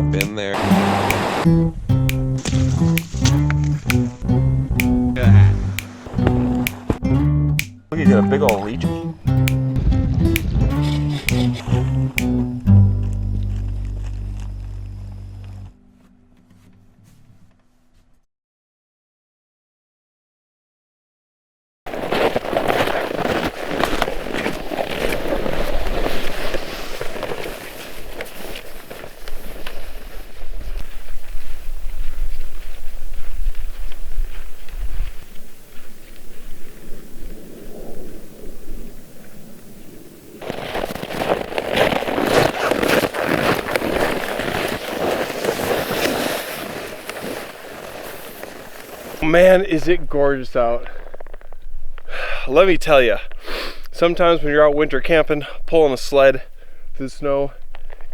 all been there. Look, you got a big old leech. Man, is it gorgeous out. Let me tell you, sometimes when you're out winter camping, pulling a sled through the snow,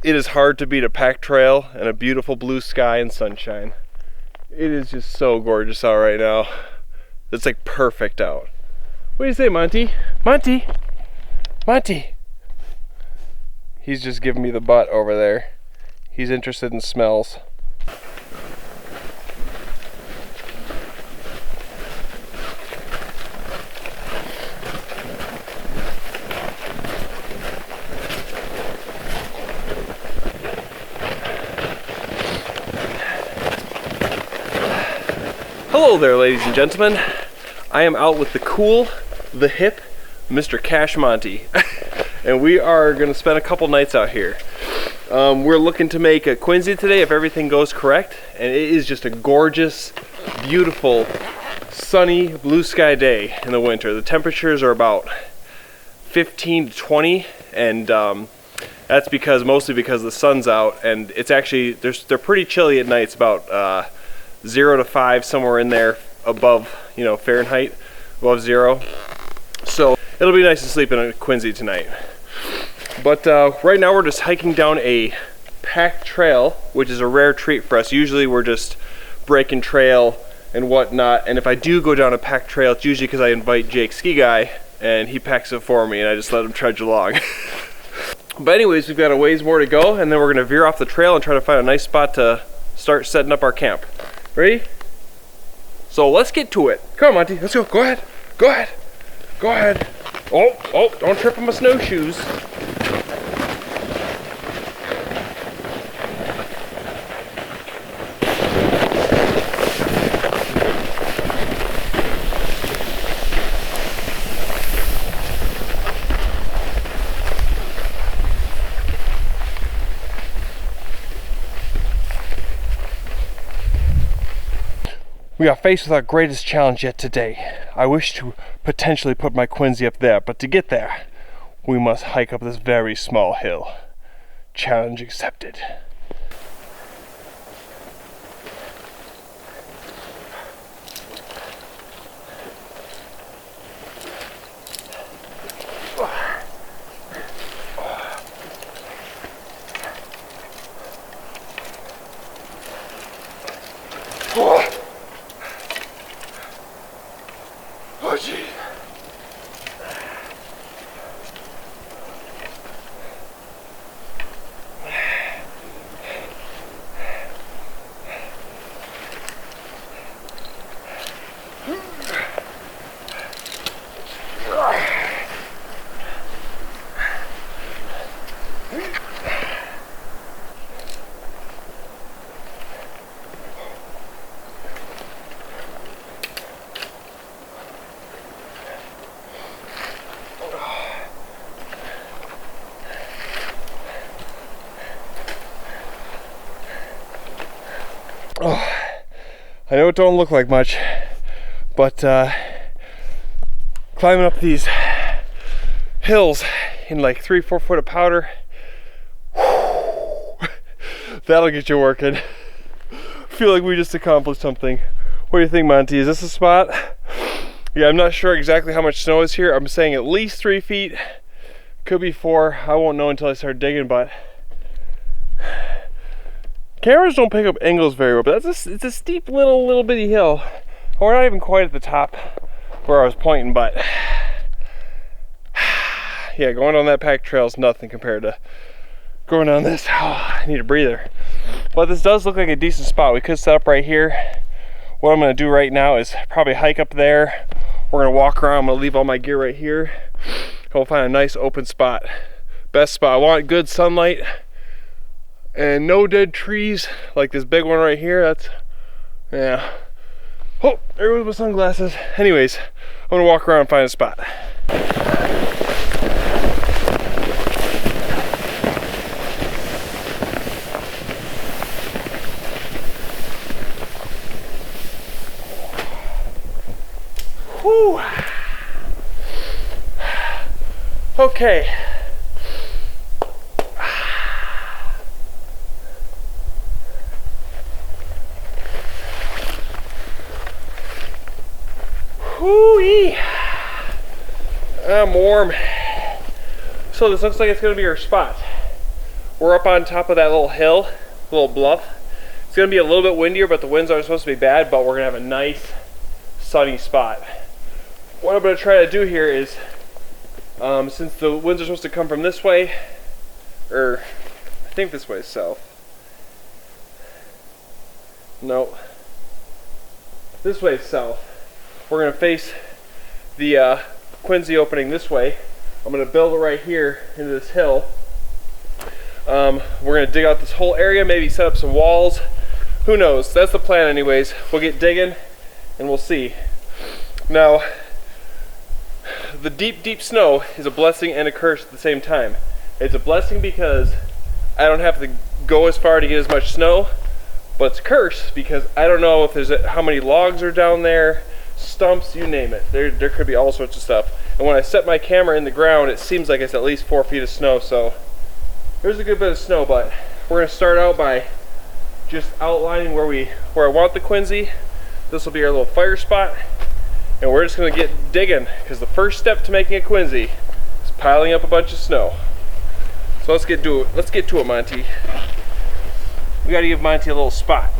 it is hard to beat a packed trail and a beautiful blue sky and sunshine. It is just so gorgeous out right now. It's like perfect out. What do you say, Monty? Monty? Monty? He's just giving me the butt over there. He's interested in smells. Hello there, ladies and gentlemen. I am out with the cool, the hip, Mr. Cash Monty. And we are going to spend a couple nights out here. We're looking to make a Quinzee today if everything goes correct. And it is just a gorgeous, beautiful, sunny, blue sky day in the winter. The temperatures are about 15 to 20 and that's mostly because the sun's out, and it's actually, they're pretty chilly at night. It's about 0 to 5, somewhere in there above, Fahrenheit, above 0. So it'll be nice to sleep in a Quinzee tonight. But right now we're just hiking down a packed trail, which is a rare treat for us. Usually we're just breaking trail and whatnot, and if I do go down a packed trail, it's usually because I invite Jake Ski Guy and he packs it for me and I just let him trudge along. But anyways, we've got a ways more to go, and then we're gonna veer off the trail and try to find a nice spot to start setting up our camp. Ready? So let's get to it. Come on, Monty, let's go. Go ahead. Go ahead. Go ahead. Oh, don't trip on my snowshoes. We are faced with our greatest challenge yet today. I wish to potentially put my Quinzee up there, but to get there, we must hike up this very small hill. Challenge accepted. Oh, gee. Oh, I know it don't look like much, but climbing up these hills in like 3-4 foot of powder, that'll get you working. Feel like we just accomplished something. What do you think, Monty? Is this a spot? Yeah, I'm not sure exactly how much snow is here. I'm saying at least 3 feet, could be 4. I won't know until I start digging, but cameras don't pick up angles very well, but it's a steep little bitty hill. We're not even quite at the top where I was pointing, but yeah, going on that packed trail is nothing compared to going on this. Oh, I need a breather. But this does look like a decent spot. We could set up right here. What I'm gonna do right now is probably hike up there. We're gonna walk around. I'm gonna leave all my gear right here. We'll find a nice open spot. Best spot. I want good sunlight and no dead trees like this big one right here. That's, yeah. Oh, there goes my sunglasses. Anyways, I'm gonna walk around and find a spot. Whew. Okay. Whoo-ee. I'm warm. So this looks like it's gonna be our spot. We're up on top of that little hill, little bluff. It's gonna be a little bit windier, but the winds aren't supposed to be bad, but we're gonna have a nice sunny spot. What I'm gonna try to do here is, since the winds are supposed to come from this way, or I think this way is south. No, this way is south. We're gonna face the Quinzee opening this way. I'm gonna build it right here into this hill. We're gonna dig out this whole area, maybe set up some walls. Who knows? That's the plan anyways. We'll get digging and we'll see. Now, the deep, deep snow is a blessing and a curse at the same time. It's a blessing because I don't have to go as far to get as much snow, but it's a curse because I don't know if there's how many logs are down there, stumps, you name it. There could be all sorts of stuff. And when I set my camera in the ground, it seems like it's at least 4 feet of snow, so there's a good bit of snow. But we're gonna start out by just outlining where I want the Quinzee. This will be our little fire spot, and we're just gonna get digging because the first step to making a Quinzee is piling up a bunch of snow. So let's get to it. Let's get to it, Monty. We gotta give Monty a little spot.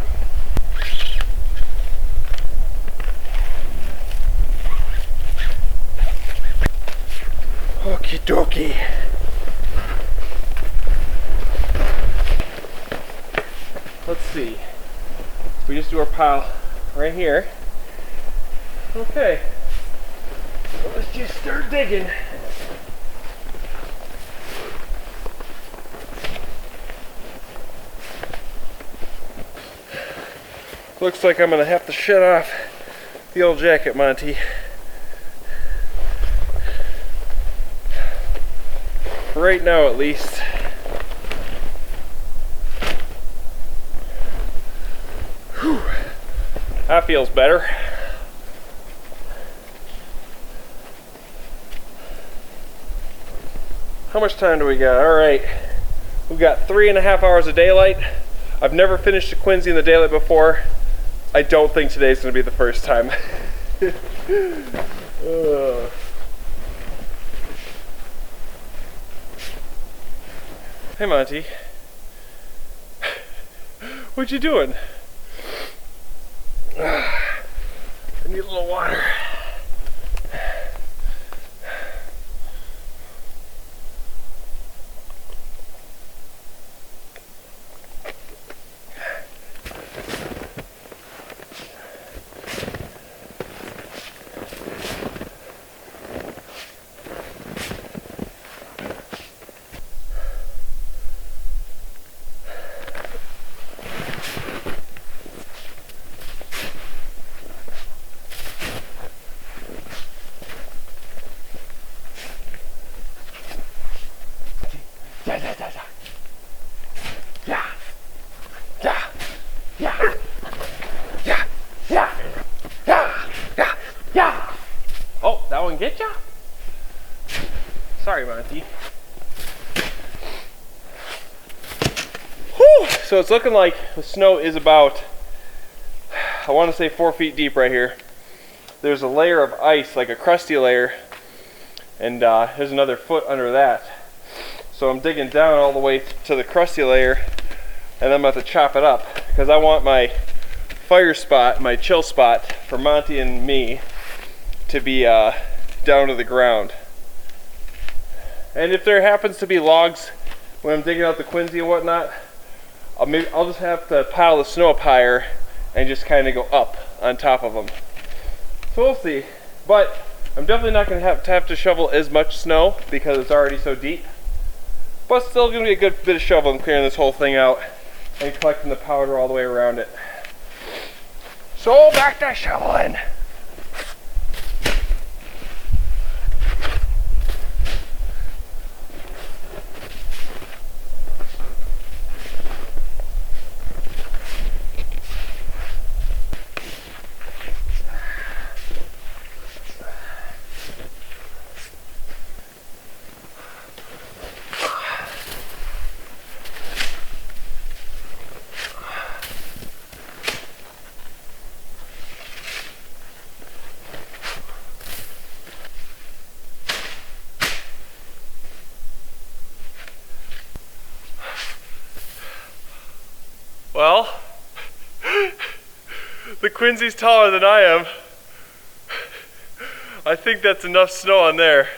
Okie dokie. Let's see. We just do our pile right here. Okay. So let's just start digging. Looks like I'm gonna have to shut off the old jacket, Monty. Right now, at least. Whew. That feels better. How much time do we got? All right, we've got 3.5 hours of daylight. I've never finished a Quinzee in the daylight before. I don't think today's gonna be the first time. Hey Monty, what you doing? I need a little water. Oh, that one get ya? Sorry, Monty. Whew. So it's looking like the snow is about, I want to say 4 feet deep right here. There's a layer of ice, like a crusty layer, and there's another foot under that. So I'm digging down all the way to the crusty layer, and I'm about to chop it up because I want my fire spot, my chill spot for Monty and me to be down to the ground. And if there happens to be logs when I'm digging out the Quinzee and whatnot, I'll just have to pile the snow up higher and just kind of go up on top of them. So we'll see. But I'm definitely not going to have to shovel as much snow because it's already so deep. But still going to be a good bit of shoveling, clearing this whole thing out and collecting the powder all the way around it. So back to shoveling. Well, the Quinzee's taller than I am. I think that's enough snow on there.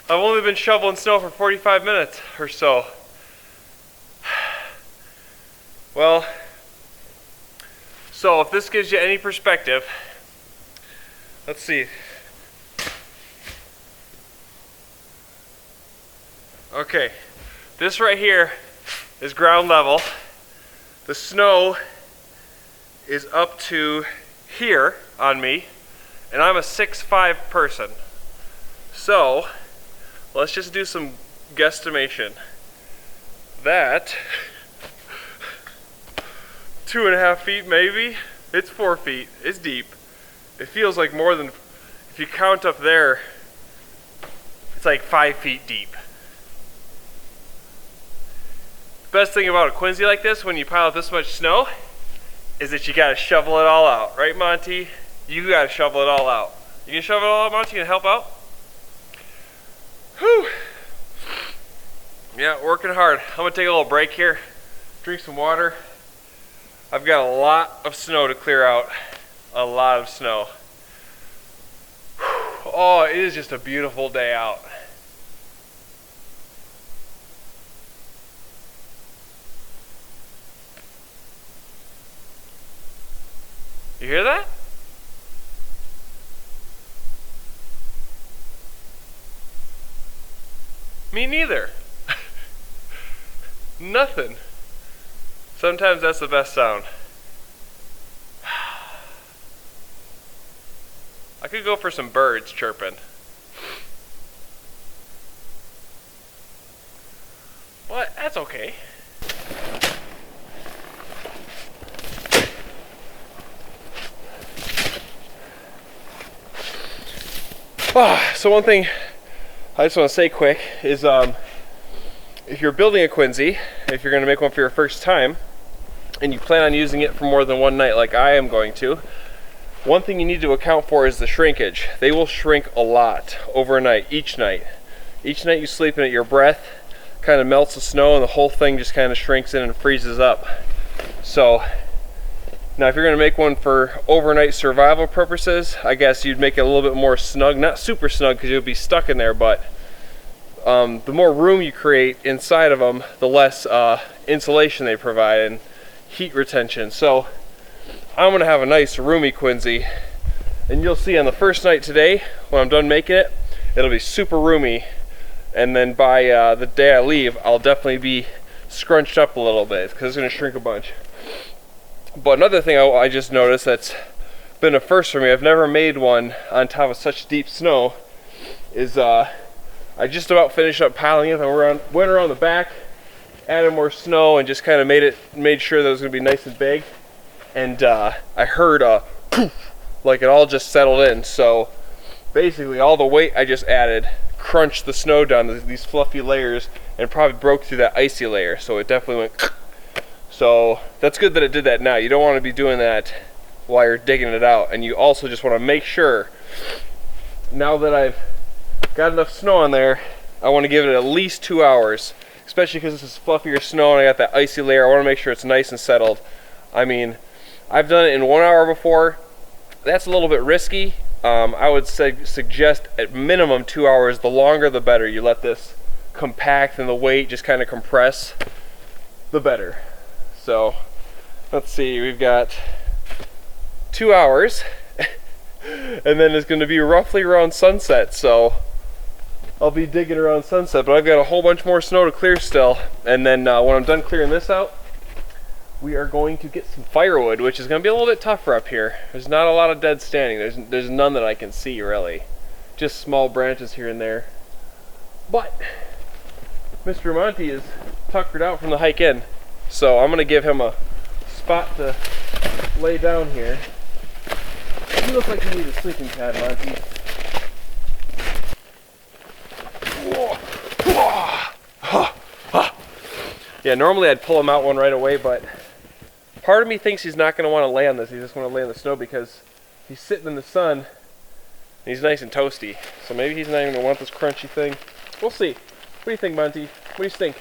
I've only been shoveling snow for 45 minutes or so. Well, so if this gives you any perspective, let's see. Okay. This right here is ground level. The snow is up to here on me, and I'm a 6'5" person. So let's just do some guesstimation. That 2.5 feet maybe. It's 4 feet. It's deep. It feels like more than, if you count up there, it's like 5 feet deep. Best thing about a Quinzee like this, when you pile up this much snow, is that you gotta shovel it all out, right, Monty? You gotta shovel it all out. You can shovel it all out, Monty? You can help out? Whew. Yeah, working hard. I'm gonna take a little break here, drink some water. I've got a lot of snow to clear out. A lot of snow. Whew. Oh, it is just a beautiful day out. You hear that? Me neither. Nothing. Sometimes that's the best sound. I could go for some birds chirping. But that's okay. So one thing I just want to say quick is if you're building a Quinzee, if you're going to make one for your first time, and you plan on using it for more than one night like I am going to, one thing you need to account for is the shrinkage. They will shrink a lot overnight, each night. Each night you sleep in it, your breath kind of melts the snow and the whole thing just kind of shrinks in and freezes up. So now if you're going to make one for overnight survival purposes, I guess you'd make it a little bit more snug. Not super snug because you'll be stuck in there, but the more room you create inside of them, the less insulation they provide and heat retention. So I'm going to have a nice roomy Quinzee, and you'll see on the first night today, when I'm done making it, it'll be super roomy, and then by the day I leave, I'll definitely be scrunched up a little bit because it's going to shrink a bunch. But another thing I just noticed that's been a first for me, I've never made one on top of such deep snow, is I just about finished up piling it. I went around the back, added more snow, and just kind of made sure that it was going to be nice and big. And I heard a poof, like it all just settled in. So basically all the weight I just added crunched the snow down to these fluffy layers and probably broke through that icy layer. So it definitely went. So that's good that it did that now. You don't want to be doing that while you're digging it out. And you also just want to make sure, now that I've got enough snow on there, I want to give it at least 2 hours, especially because this is fluffier snow and I got that icy layer. I want to make sure it's nice and settled. I mean, I've done it in 1 hour before. That's a little bit risky. I would suggest at minimum 2 hours. The longer the better. You let this compact and the weight just kind of compress, the better. So let's see, we've got 2 hours and then it's going to be roughly around sunset, so I'll be digging around sunset, but I've got a whole bunch more snow to clear still. And then when I'm done clearing this out, we are going to get some firewood, which is going to be a little bit tougher up here. There's not a lot of dead standing. There's none that I can see really, just small branches here and there. But Mr. Monty is tuckered out from the hike in, so I'm going to give him a spot to lay down here. You look like you need a sleeping pad, Monty. Yeah, normally I'd pull him out one right away, but part of me thinks he's not going to want to lay on this. He's just going to lay in the snow because he's sitting in the sun and he's nice and toasty. So maybe he's not even going to want this crunchy thing. We'll see. What do you think, Monty? What do you think?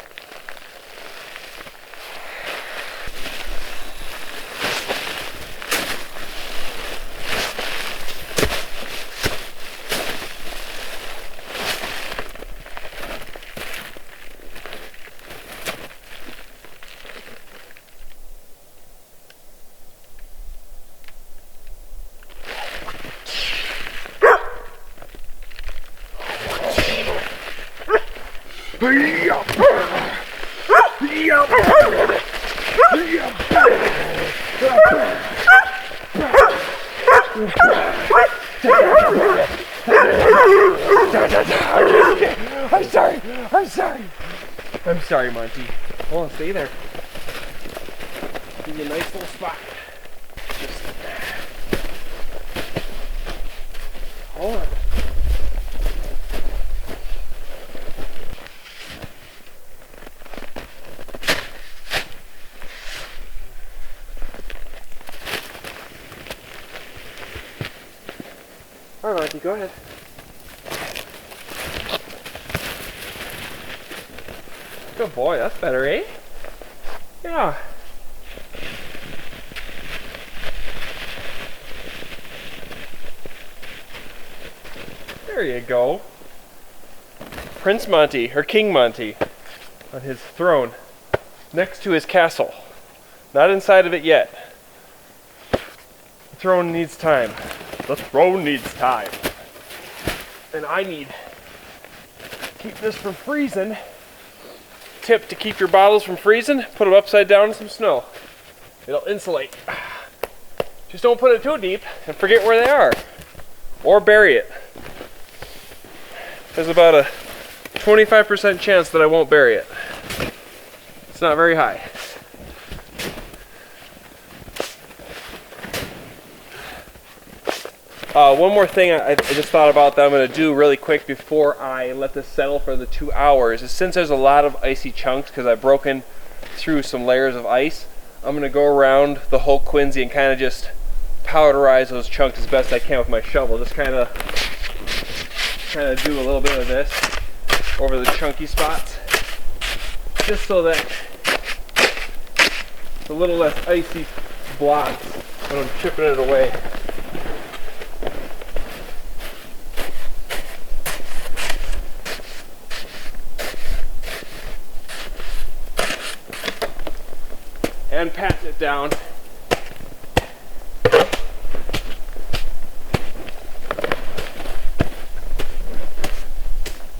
I'm sorry, Monty. Hold on, stay there. Give you a nice little spot. Just hold on. All right, Monty, go ahead. Good boy, that's better, eh? Yeah. There you go. Prince Monty, or King Monty, on his throne, next to his castle. Not inside of it yet. The throne needs time. The throne needs time. And I need to keep this from freezing. Tip to keep your bottles from freezing, put them upside down in some snow. It'll insulate. Just don't put it too deep and forget where they are. Or bury it. There's about a 25% chance that I won't bury it. It's not very high. One more thing I just thought about that I'm going to do really quick before I let this settle for the 2 hours is, since there's a lot of icy chunks because I've broken through some layers of ice, I'm going to go around the whole Quinzee and kind of just powderize those chunks as best I can with my shovel. Just kind of do a little bit of this over the chunky spots, just so that it's a little less icy blots when I'm chipping it away. And pat it down.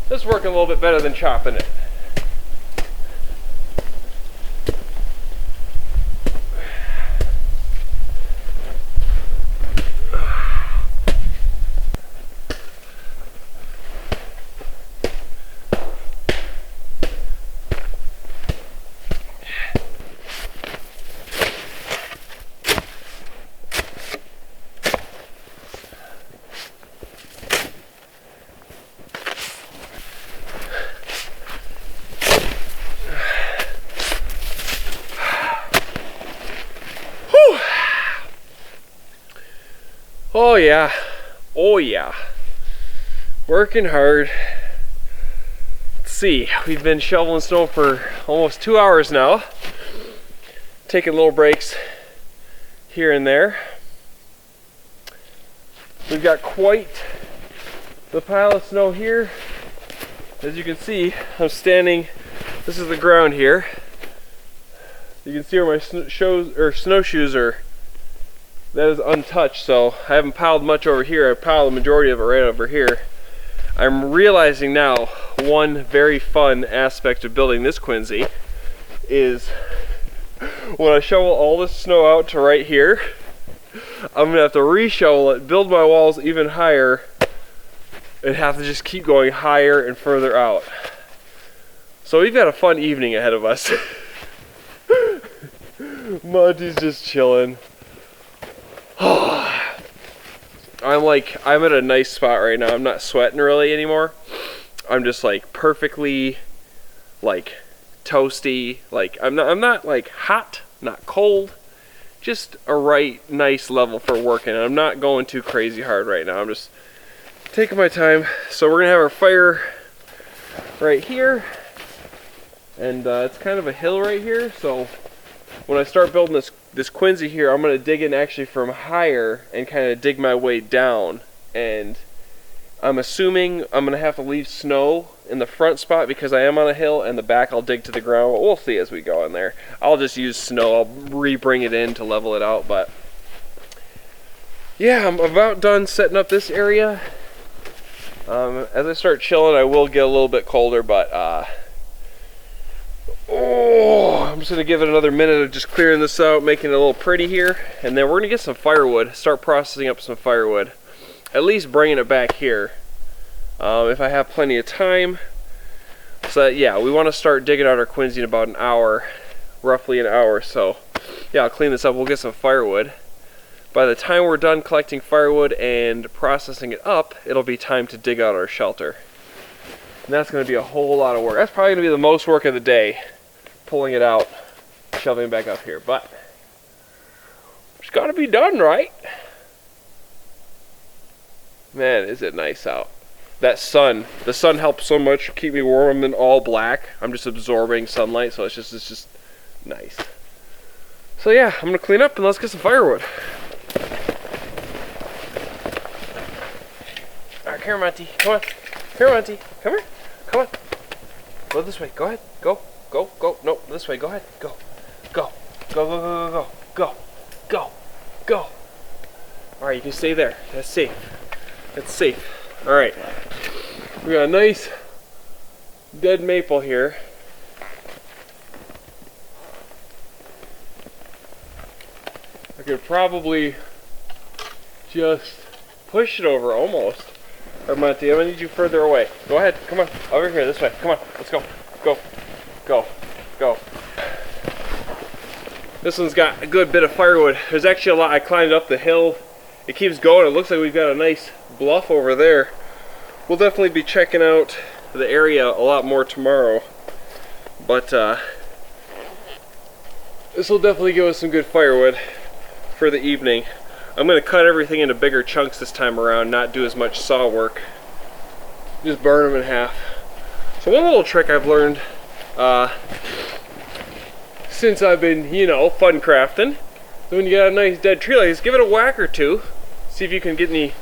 This is working a little bit better than chopping it. Oh yeah, oh yeah, working hard. Let's see, we've been shoveling snow for almost 2 hours now, taking little breaks here and there. We've got quite the pile of snow here, As you can see, I'm standing, this is the ground here. You can see where my snowshoes are, that is untouched, so I haven't piled much over here. I piled the majority of it right over here. I'm realizing now one very fun aspect of building this Quinzee is when I shovel all this snow out to right here, I'm gonna have to re-shovel it, build my walls even higher, and have to just keep going higher and further out. So we've got a fun evening ahead of us. Monty's just chilling. I'm at a nice spot right now. I'm not sweating really anymore. I'm just like perfectly like toasty. Like I'm not like hot, not cold. Just a right nice level for working. I'm not going too crazy hard right now. I'm just taking my time. So we're gonna have our fire right here, and it's kind of a hill right here. So when I start building this Quinzee here, I'm gonna dig in actually from higher and kind of dig my way down. And I'm assuming I'm gonna have to leave snow in the front spot because I am on a hill, and the back I'll dig to the ground. We'll see as we go in there. I'll just use snow. I'll re-bring it in to level it out. But yeah, I'm about done setting up this area. As I start chilling, I will get a little bit colder, but I'm just gonna give it another minute of just clearing this out, making it a little pretty here, and then we're gonna get some firewood, start processing up some firewood, at least bringing it back here if I have plenty of time. So yeah, we want to start digging out our Quinzee in about an hour, roughly an hour. So yeah, I'll clean this up, we'll get some firewood. By the time we're done collecting firewood and processing it up, it'll be time to dig out our shelter. And that's going to be a whole lot of work. That's probably going to be the most work of the day, pulling it out, shoving it back up here. But it's got to be done, right? Man, is it nice out. That sun, the sun helps so much keep me warm. I'm in all black. I'm just absorbing sunlight, so it's just nice. So yeah, I'm going to clean up and let's get some firewood. Alright, come here, Monty. Come on. Come here, Monty. Come here. Come on. Go this way. Go ahead. Go. Go. Go. No, this way. Go ahead. Go. Go. Go, go, go, go, go. Go. Go. Go. Alright, you can stay there. That's safe. That's safe. Alright. We got a nice dead maple here. I could probably just push it over almost. Or Monty, I'm gonna need you further away. Go ahead, come on, over here, this way. Come on, let's go. Go, go, go. This one's got a good bit of firewood. There's actually a lot. I climbed up the hill. It keeps going. It looks like we've got a nice bluff over there. We'll definitely be checking out the area a lot more tomorrow. But this will definitely give us some good firewood for the evening. I'm going to cut everything into bigger chunks this time around, not do as much saw work. Just burn them in half. So one little trick I've learned since I've been, you know, fun crafting, so when you got a nice dead tree like this, give it a whack or two. See if you can get any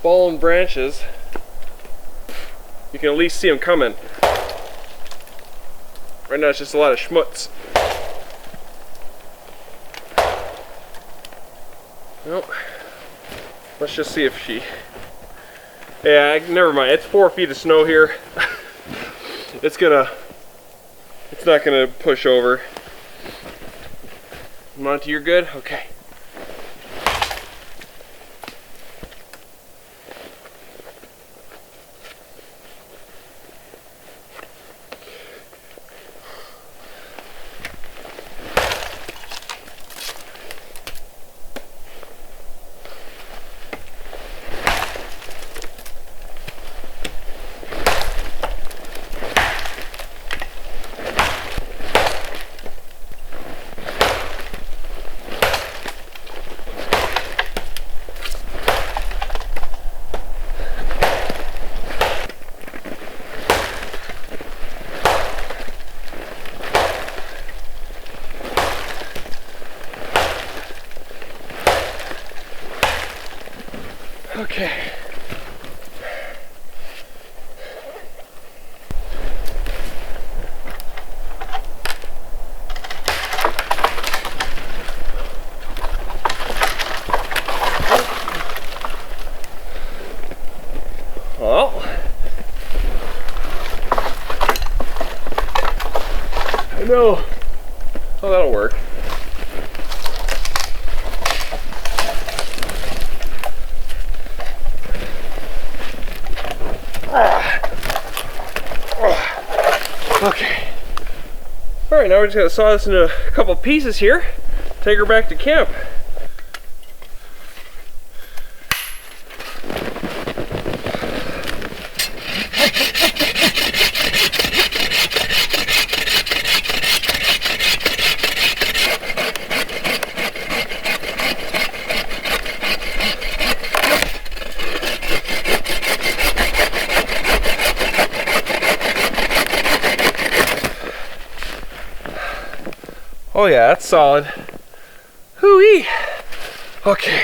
fallen branches. You can at least see them coming. Right now it's just a lot of schmutz. Nope. Let's just see if she... Yeah, never mind. It's 4 feet of snow here. It's not gonna push over. Monty, you're good? Okay. no. Oh, that'll work. Okay. Alright, now we're just gonna saw this into a couple pieces here. Take her back to camp. Oh yeah, that's solid. Hoo-wee! Okay.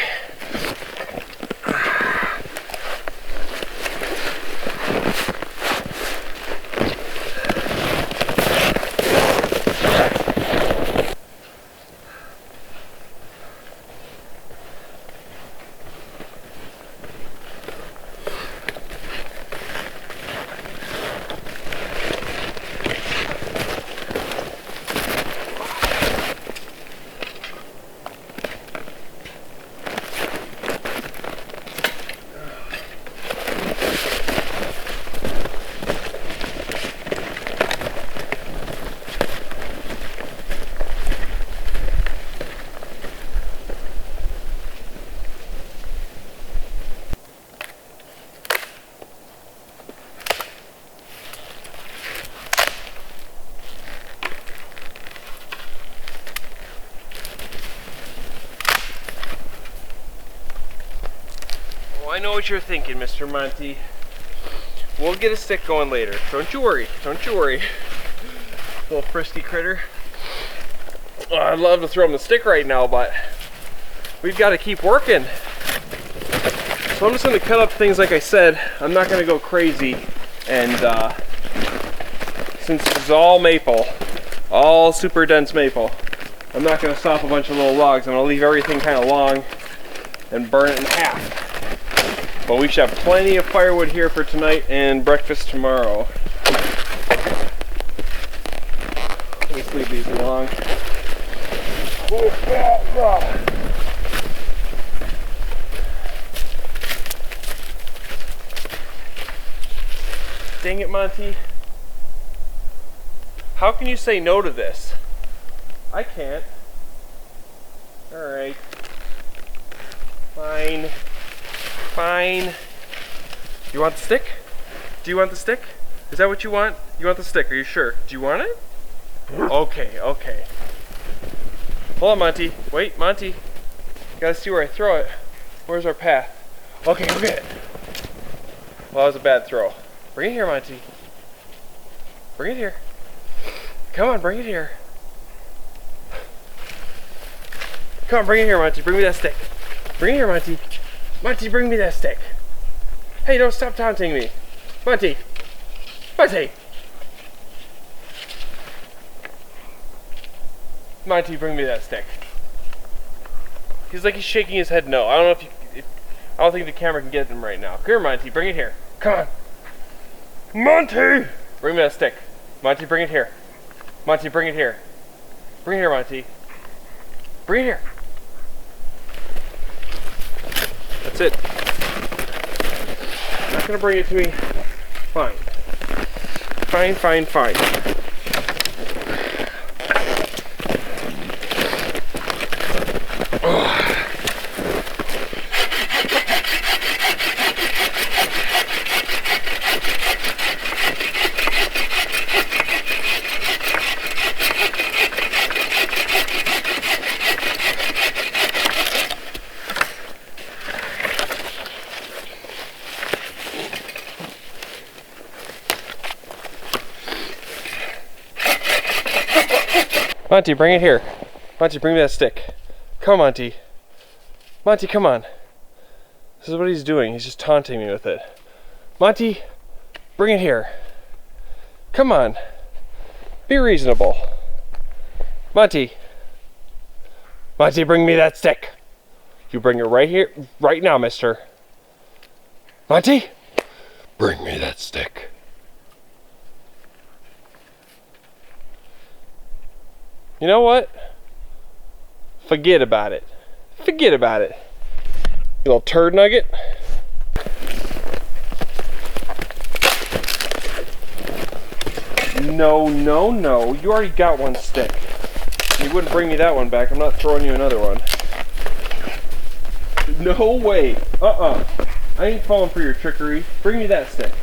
I know what you're thinking, Mr. Monty. We'll get a stick going later. Don't you worry. Don't you worry. Little frisky critter. Oh, I'd love to throw him the stick right now, but we've got to keep working. So I'm just going to cut up things like I said. I'm not going to go crazy. And since it's all maple, all super dense maple, I'm not going to stop a bunch of little logs. I'm going to leave everything kind of long and burn it in half. But we should have plenty of firewood here for tonight and breakfast tomorrow. Let's leave these along. Dang it, Monty. How can you say no to this? I can't. Alright. Fine. Fine. You want the stick? Do you want the stick? Is that what you want? You want the stick, are you sure? Do you want it? Okay, okay. Hold on, Monty. Wait, Monty. Gotta see where I throw it. Where's our path? Okay, go get it. Well, that was a bad throw. Bring it here, Monty. Bring it here. Come on, bring it here. Come on, bring it here, Monty. Bring me that stick. Bring it here, Monty. Monty, bring me that stick. Hey, don't stop taunting me. Monty. Monty. Monty, bring me that stick. He's like he's shaking his head no. I don't know I don't think the camera can get him right now. Come here, Monty, bring it here. Come on. Monty! Bring me that stick. Monty, bring it here. Monty, bring it here. Bring it here, Monty. Bring it here. That's it. Not gonna bring it to me. Fine. Fine, fine, fine. Monty, bring it here. Monty, bring me that stick. Come on, Monty. Monty, come on. This is what he's doing. He's just taunting me with it. Monty, bring it here. Come on. Be reasonable. Monty. Monty, bring me that stick. You bring it right here, right now, mister. Monty, bring me that stick. You know what? Forget about it. Forget about it. You little turd nugget. No, no, no. You already got one stick. You wouldn't bring me that one back. I'm not throwing you another one. No way. I ain't falling for your trickery. Bring me that stick.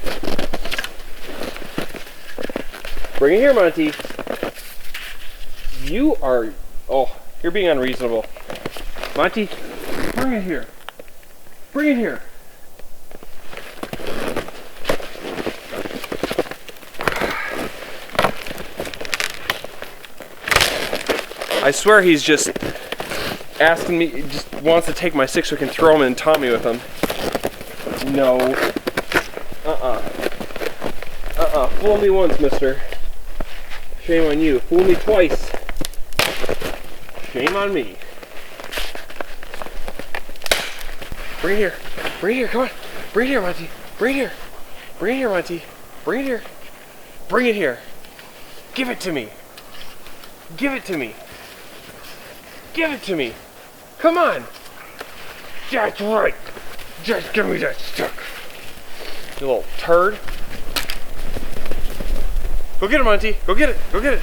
Bring it here, Monty. You are... Oh, you're being unreasonable. Monty, bring it here. Bring it here. I swear he's just asking me, just wants to take my stick so he can throw them and taunt me with them. No. Fool me once, mister. Shame on you. Fool me twice. Shame on me. Bring it here. Bring it here. Come on. Bring it here, Monty. Bring it here. Bring it here, Monty. Bring it here. Bring it here. Give it to me. Give it to me. Give it to me. Come on. That's right. Just give me that stick. You little turd. Go get it, Monty. Go get it. Go get it.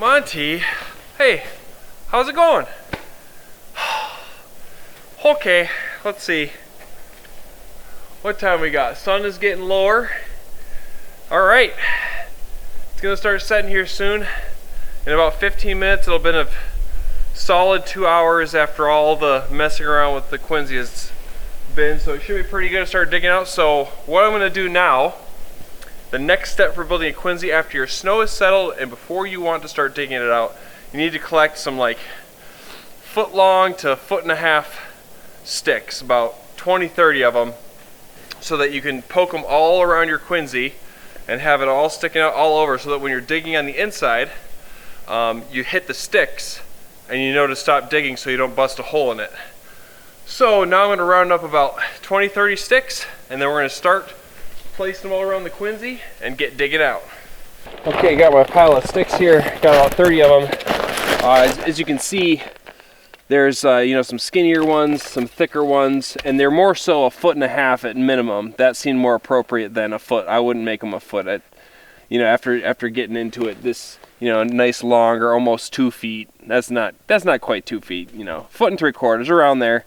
Monty, hey, how's it going? Okay, let's see. What time we got? Sun is getting lower. All right, it's gonna start setting here soon. In about 15 minutes, it'll have been a solid 2 hours after all the messing around with the Quinzee has been, so it should be pretty good to start digging out. So what I'm gonna do now, the next step for building a Quinzee after your snow is settled and before you want to start digging it out, you need to collect some like 1 long to 1.5 foot sticks, about 20-30 of them, so that you can poke them all around your Quinzee and have it all sticking out all over, so that when you're digging on the inside, you hit the sticks and you know to stop digging so you don't bust a hole in it. So now I'm going to round up about 20-30 sticks, and then we're going to start placing them all around the Quinzee and get digging out. Okay, got my pile of sticks here. Got about 30 of them. As you can see, there's you know, some skinnier ones, some thicker ones, and they're more so 1.5 feet at minimum. That seemed more appropriate than a foot. I wouldn't make them a foot. You know, after getting into it, this, you know, nice long or almost 2 feet. That's not quite 2 feet. You know, 1.75 feet around there.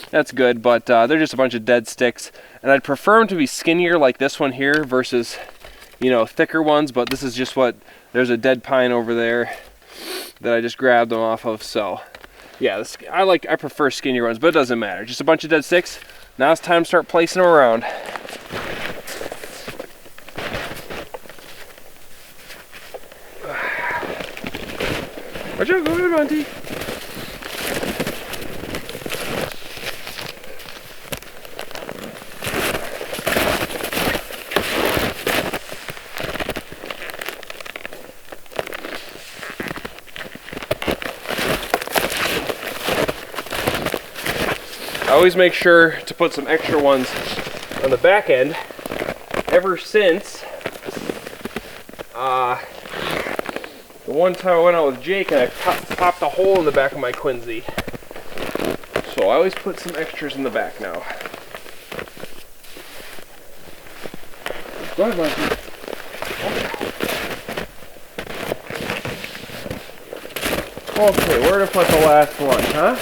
That's good, but they're just a bunch of dead sticks. And I'd prefer them to be skinnier like this one here versus, you know, thicker ones. But this is just what, there's a dead pine over there that I just grabbed them off of. So yeah, I prefer skinnier ones, but it doesn't matter. Just a bunch of dead sticks. Now it's time to start placing them around. Watch out, go ahead, Monty. I always make sure to put some extra ones on the back end. Ever since the one time I went out with Jake and I popped a hole in the back of my Quinzee. So I always put some extras in the back now. Go ahead, Monty. Okay, where to put the last one, huh?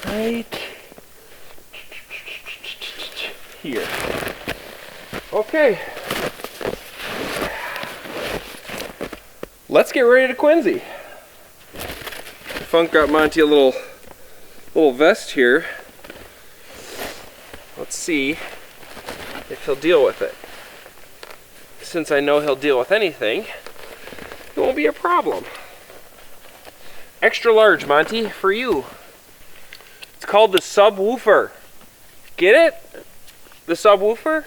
Right here. Okay. Let's get ready to Quinzee. Funk got Monty a little vest here. Let's see if he'll deal with it. Since I know he'll deal with anything, won't be a problem. Extra large, Monty, for you. It's called the subwoofer. Get it? The subwoofer?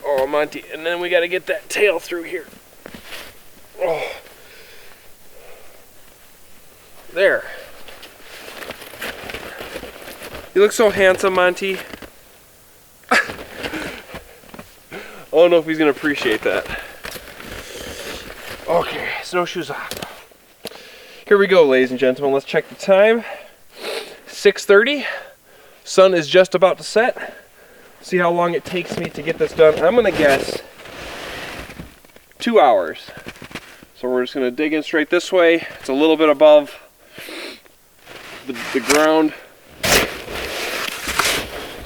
Oh, Monty, and then we gotta get that tail through here. Oh. There. You look so handsome, Monty. I don't know if he's gonna appreciate that. Okay, snowshoes off. Here we go, ladies and gentlemen. Let's check the time. 6:30. Sun is just about to set. See how long it takes me to get this done. I'm gonna guess 2 hours. So we're just gonna dig in straight this way. It's a little bit above the ground.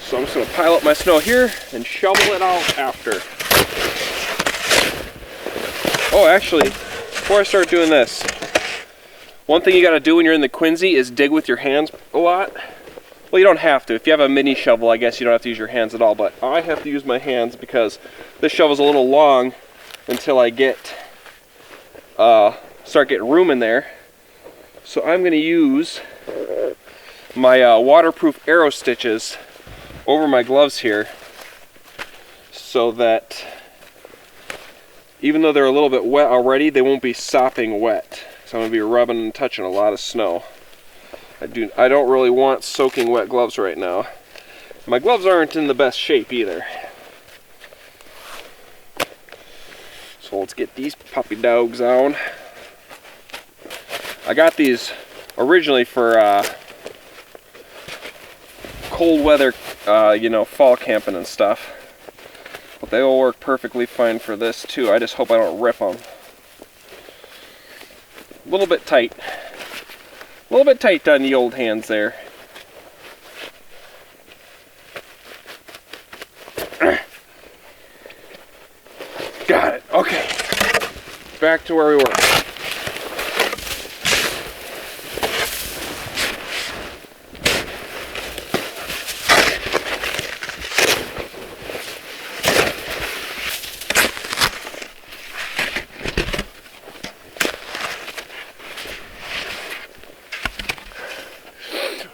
So I'm just gonna pile up my snow here and shovel it out after. Oh, actually, before I start doing this, one thing you gotta do when you're in the Quinzee is dig with your hands a lot. Well, you don't have to. If you have a mini shovel, I guess you don't have to use your hands at all, but I have to use my hands because this shovel's a little long until I start getting room in there. So I'm gonna use my waterproof arrow stitches over my gloves here so that even though they're a little bit wet already, they won't be sopping wet. So I'm gonna be rubbing and touching a lot of snow. I don't really want soaking wet gloves right now. My gloves aren't in the best shape either. So let's get these puppy dogs on. I got these originally for cold weather, you know, fall camping and stuff. But they will work perfectly fine for this too. I just hope I don't rip them. A little bit tight. A little bit tight on the old hands there. Got it. Okay. Back to where we were.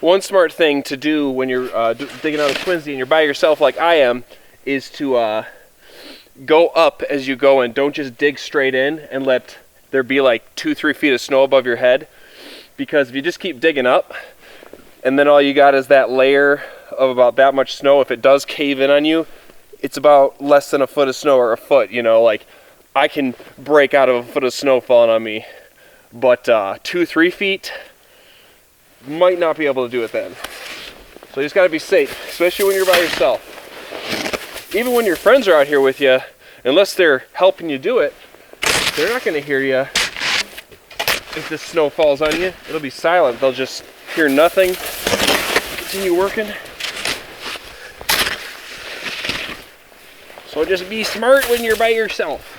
One smart thing to do when you're digging out a Quinzee and you're by yourself like I am is to go up as you go and don't just dig straight in and let there be like 2-3 feet of snow above your head, because if you just keep digging up and then all you got is that layer of about that much snow, if it does cave in on you, it's about less than a foot of snow, or a foot, you know, like I can break out of a foot of snow falling on me, but 2-3 feet, might not be able to do it then. So you just got to be safe, especially when you're by yourself. Even when your friends are out here with you, unless they're helping you do it, they're not going to hear you. If the snow falls on you, it'll be silent. They'll just hear nothing. Continue working. So just be smart when you're by yourself.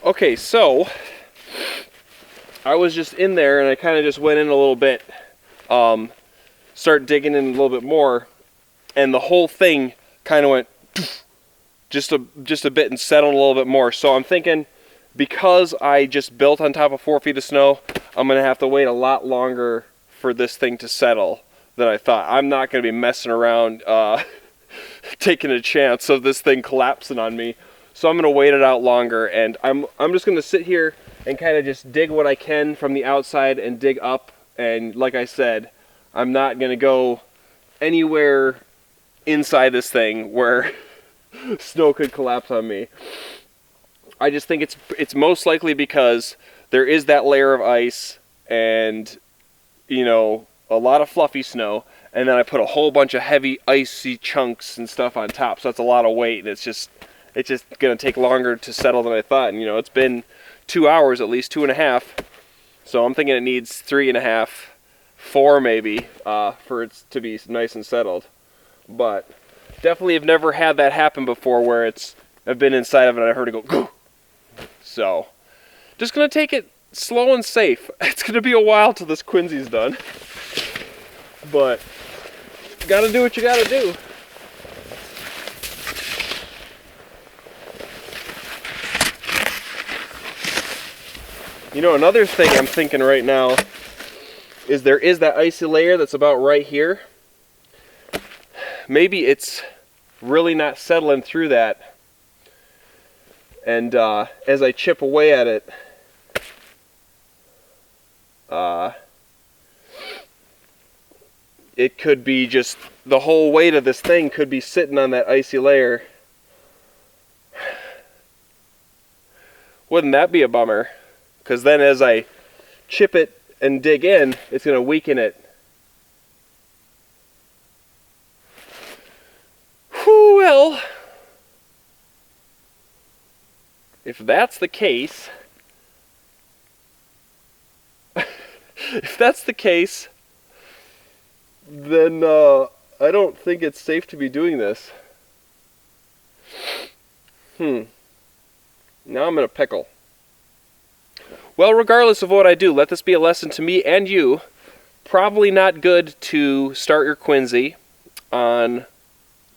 Okay, so I was just in there and I kind of just went in a little bit, start digging in a little bit more, and the whole thing kind of went just a bit and settled a little bit more. So I'm thinking, because I just built on top of 4 feet of snow, I'm gonna have to wait a lot longer for this thing to settle than I thought. I'm not gonna be messing around taking a chance of this thing collapsing on me. So I'm gonna wait it out longer, and I'm just gonna sit here and kind of just dig what I can from the outside and dig up. And like I said, I'm not gonna go anywhere inside this thing where snow could collapse on me. I just think it's most likely because there is that layer of ice and, you know, a lot of fluffy snow, and then I put a whole bunch of heavy icy chunks and stuff on top, so that's a lot of weight, and it's just gonna take longer to settle than I thought. And you know, it's been 2 hours, at least 2.5, so I'm thinking it needs 3.5, 4 maybe, for it to be nice and settled. But definitely have never had that happen before where I've been inside of it and I heard it go, goo. So, just gonna take it slow and safe. It's gonna be a while till this Quinzee's done. But, gotta do what you gotta do. You know, another thing I'm thinking right now is there is that icy layer that's about right here. Maybe it's really not settling through that. And as I chip away at it, it could be just the whole weight of this thing could be sitting on that icy layer. Wouldn't that be a bummer? Because then as I chip it and dig in, it's going to weaken it. Whew, well, if that's the case, then I don't think it's safe to be doing this. Now I'm in a pickle. Well, regardless of what I do, let this be a lesson to me and you. Probably not good to start your Quinzee on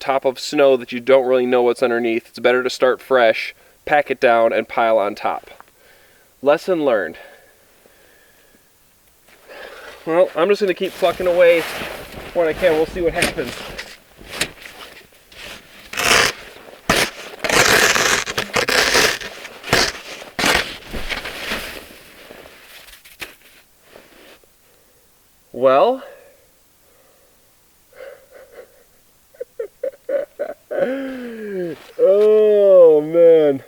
top of snow that you don't really know what's underneath. It's better to start fresh, pack it down, and pile on top. Lesson learned. Well, I'm just going to keep plucking away what I can. We'll see what happens. Well, oh man.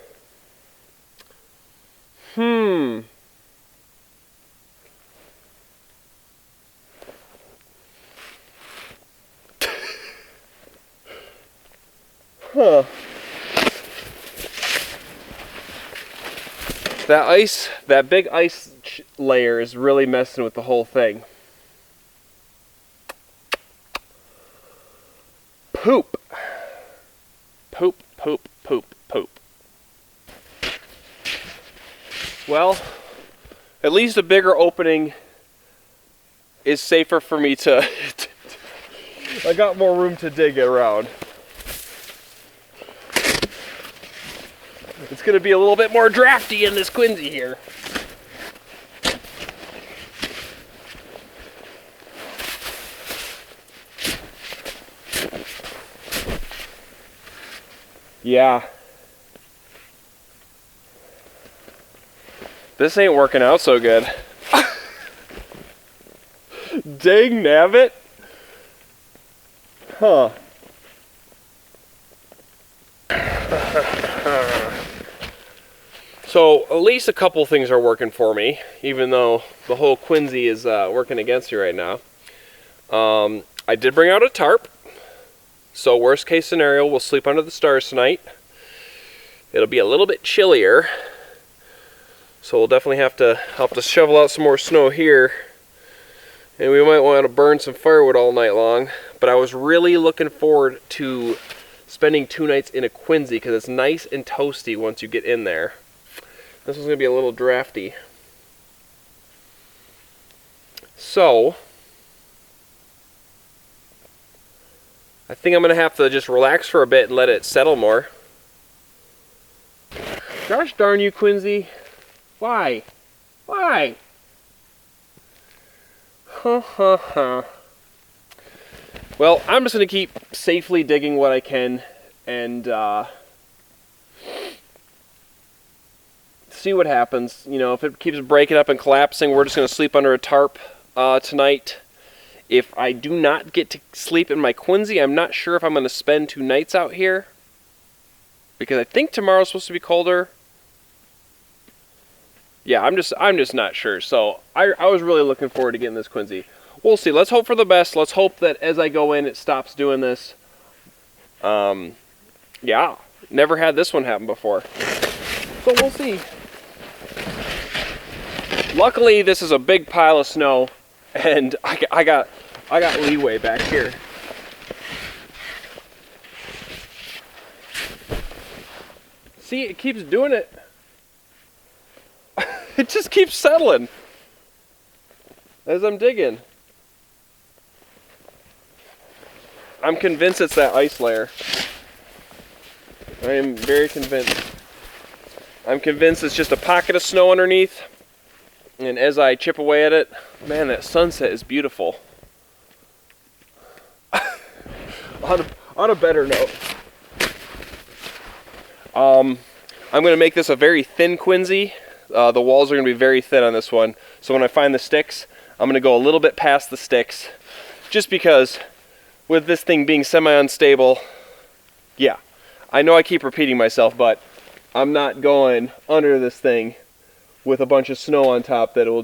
Huh. That big ice layer is really messing with the whole thing. Poop. Poop, poop, poop, poop. Well, at least a bigger opening is safer for me to I got more room to dig around. It's going to be a little bit more drafty in this Quinzee here. Yeah. This ain't working out so good. Dang nabbit. Huh. So at least a couple things are working for me, even though the whole Quinzee is working against me right now. I did bring out a tarp. So worst case scenario, we'll sleep under the stars tonight. It'll be a little bit chillier. So we'll definitely have to shovel out some more snow here. And we might want to burn some firewood all night long. But I was really looking forward to spending 2 nights in a Quinzee because it's nice and toasty once you get in there. This one's going to be a little drafty. So I think I'm going to have to just relax for a bit and let it settle more. Gosh darn you, Quinzee. Why? Why? Well, I'm just going to keep safely digging what I can and see what happens. You know, if it keeps breaking up and collapsing, we're just going to sleep under a tarp tonight. If I do not get to sleep in my Quinzee, I'm not sure if I'm going to spend 2 nights out here. Because I think tomorrow's supposed to be colder. Yeah, I'm just not sure. So I was really looking forward to getting this Quinzee. We'll see. Let's hope for the best. Let's hope that as I go in, it stops doing this. Yeah, never had this one happen before. So we'll see. Luckily, this is a big pile of snow. and I got leeway back here. See, it keeps doing it. It just keeps settling as I'm digging. I'm convinced it's that ice layer. I am very convinced. I'm convinced it's just a pocket of snow underneath. And as I chip away at it, man, that sunset is beautiful. On a better note, I'm going to make this a very thin Quinzee. The walls are going to be very thin on this one. So when I find the sticks, I'm going to go a little bit past the sticks. Just because with this thing being semi-unstable, yeah, I know I keep repeating myself, but I'm not going under this thing with a bunch of snow on top that will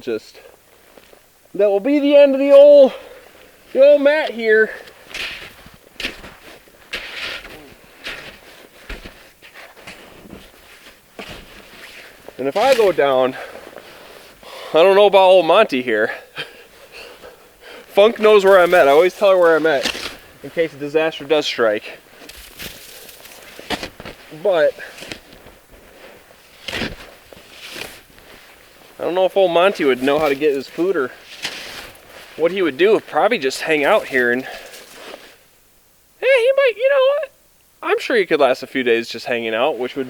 be the end of the old mat here. And if I go down, I don't know about old Monty here. Funk knows where I'm at. I always tell her where I'm at in case a disaster does strike. But I don't know if old Monty would know how to get his food, or what he would do. Probably just hang out here, and he might, you know what? I'm sure he could last a few days just hanging out, which would...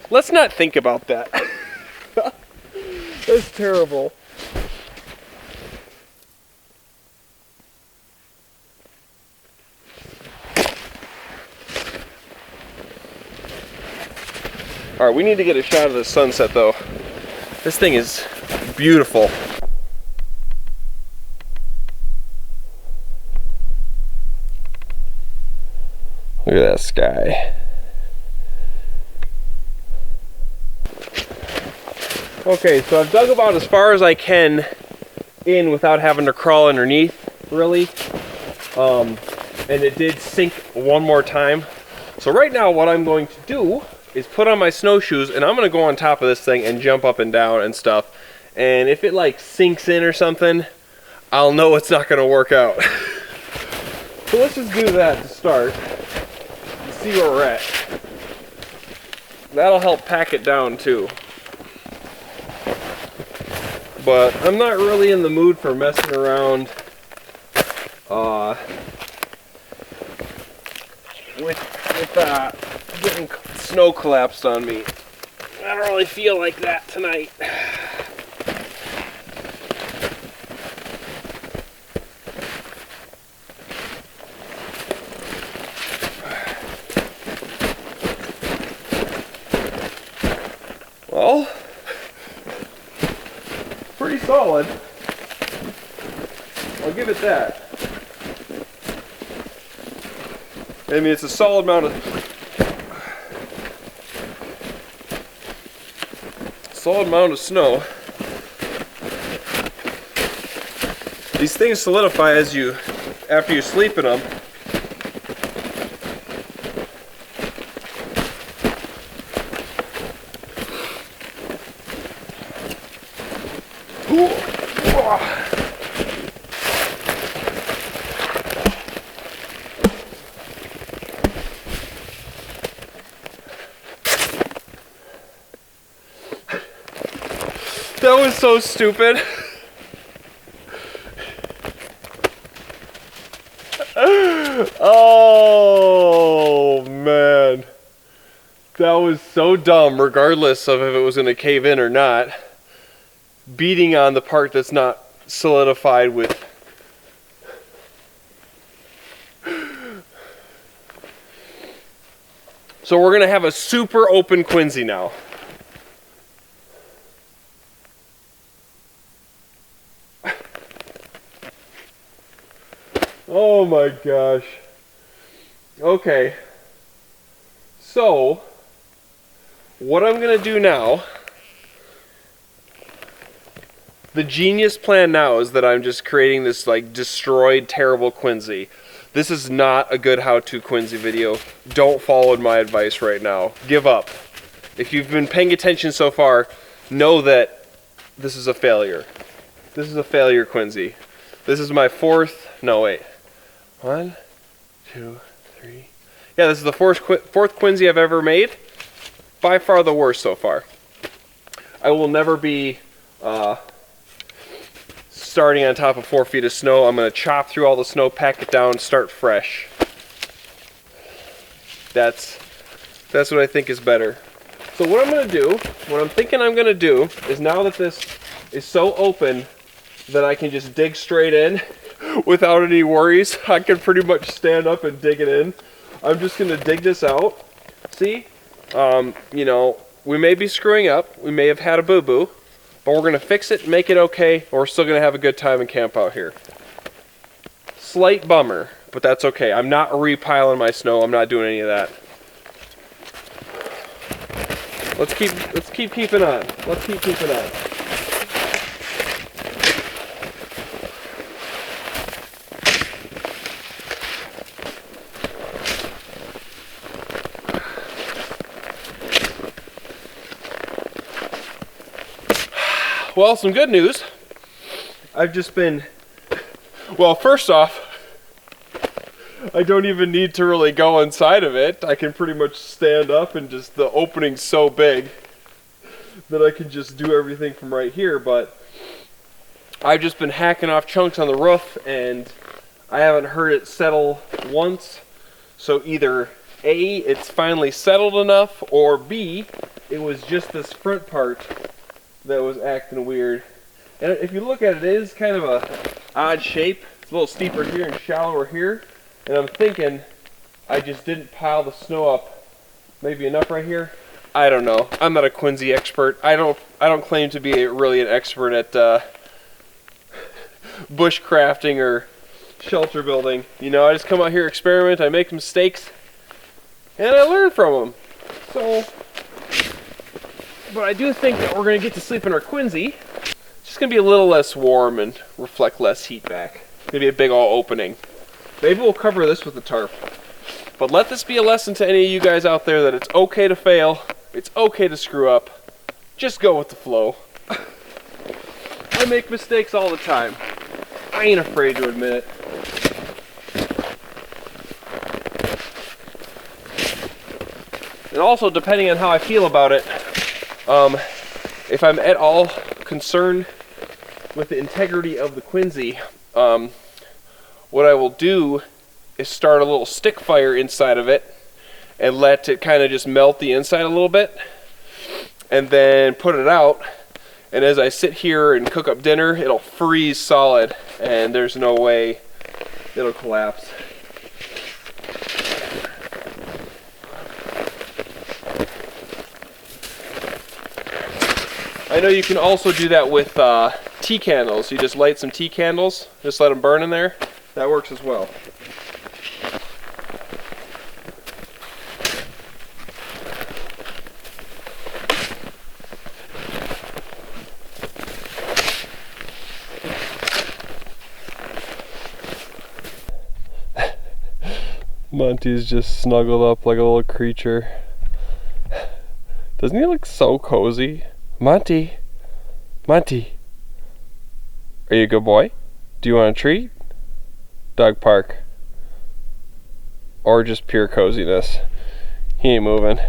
Let's not think about that. That's terrible. All right, we need to get a shot of the sunset though. This thing is beautiful. Look at that sky. Okay, so I've dug about as far as I can in without having to crawl underneath, really. And it did sink one more time. So right now what I'm going to do is put on my snowshoes, and I'm going to go on top of this thing and jump up and down and stuff. And if it like sinks in or something, I'll know it's not going to work out. So let's just do that to start and see where we're at. That'll help pack it down too. But I'm not really in the mood for messing around with getting snow collapsed on me. I don't really feel like that tonight. Well, pretty solid. I'll give it that. I mean, it's a solid amount of snow. These things solidify after you sleep in them. That was so stupid. Oh man, that was so dumb, regardless of if it was going to cave in or not. Beating on the part that's not solidified with... So we're going to have a super open Quinzee now. Oh my gosh. Okay. So, what I'm going to do now, the genius plan now is that I'm just creating this like destroyed, terrible Quinzee. This is not a good how-to Quinzee video. Don't follow my advice right now. Give up. If you've been paying attention so far, know that this is a failure. This is a failure Quinzee. This is my fourth, no wait. 1, 2, 3. Yeah, this is the fourth Quinzee I've ever made. By far the worst so far. I will never be starting on top of 4 feet of snow. I'm going to chop through all the snow, pack it down, start fresh. That's what I think is better. So what I'm going to do, what I'm thinking I'm going to do, is now that this is so open that I can just dig straight in without any worries. I can pretty much stand up and dig it in. I'm just going to dig this out. See? You know, we may be screwing up. We may have had a boo-boo. But we're going to fix it, make it okay, and we're still going to have a good time and camp out here. Slight bummer, but that's okay. I'm not repiling my snow. I'm not doing any of that. Let's keep keeping on. Let's keep keeping on. Well, some good news. I've just been, well, first off, I don't even need to really go inside of it. I can pretty much stand up and just, the opening's so big that I can just do everything from right here, but I've just been hacking off chunks on the roof and I haven't heard it settle once. So either A, it's finally settled enough, or B, it was just this front part that was acting weird. And if you look at it, it is kind of a odd shape. It's a little steeper here and shallower here. And I'm thinking I just didn't pile the snow up maybe enough right here. I don't know. I'm not a Quinzee expert. I don't claim to be really an expert at bushcrafting or shelter building. You know, I just come out here, experiment, I make mistakes, and I learn from them. So, but I do think that we're going to get to sleep in our Quinzee. It's just going to be a little less warm and reflect less heat back. It's going to be a big old opening. Maybe we'll cover this with a tarp. But let this be a lesson to any of you guys out there that it's okay to fail. It's okay to screw up. Just go with the flow. I make mistakes all the time. I ain't afraid to admit it. And also, depending on how I feel about it, if I'm at all concerned with the integrity of the Quinzee, what I will do is start a little stick fire inside of it and let it kind of just melt the inside a little bit, and then put it out. And as I sit here and cook up dinner, it'll freeze solid and there's no way it'll collapse. I know you can also do that with tea candles. You just light some tea candles, just let them burn in there. That works as well. Monty's just snuggled up like a little creature. Doesn't he look so cozy? Monty! Monty! Are you a good boy? Do you want a treat? Dog park. Or just pure coziness. He ain't moving.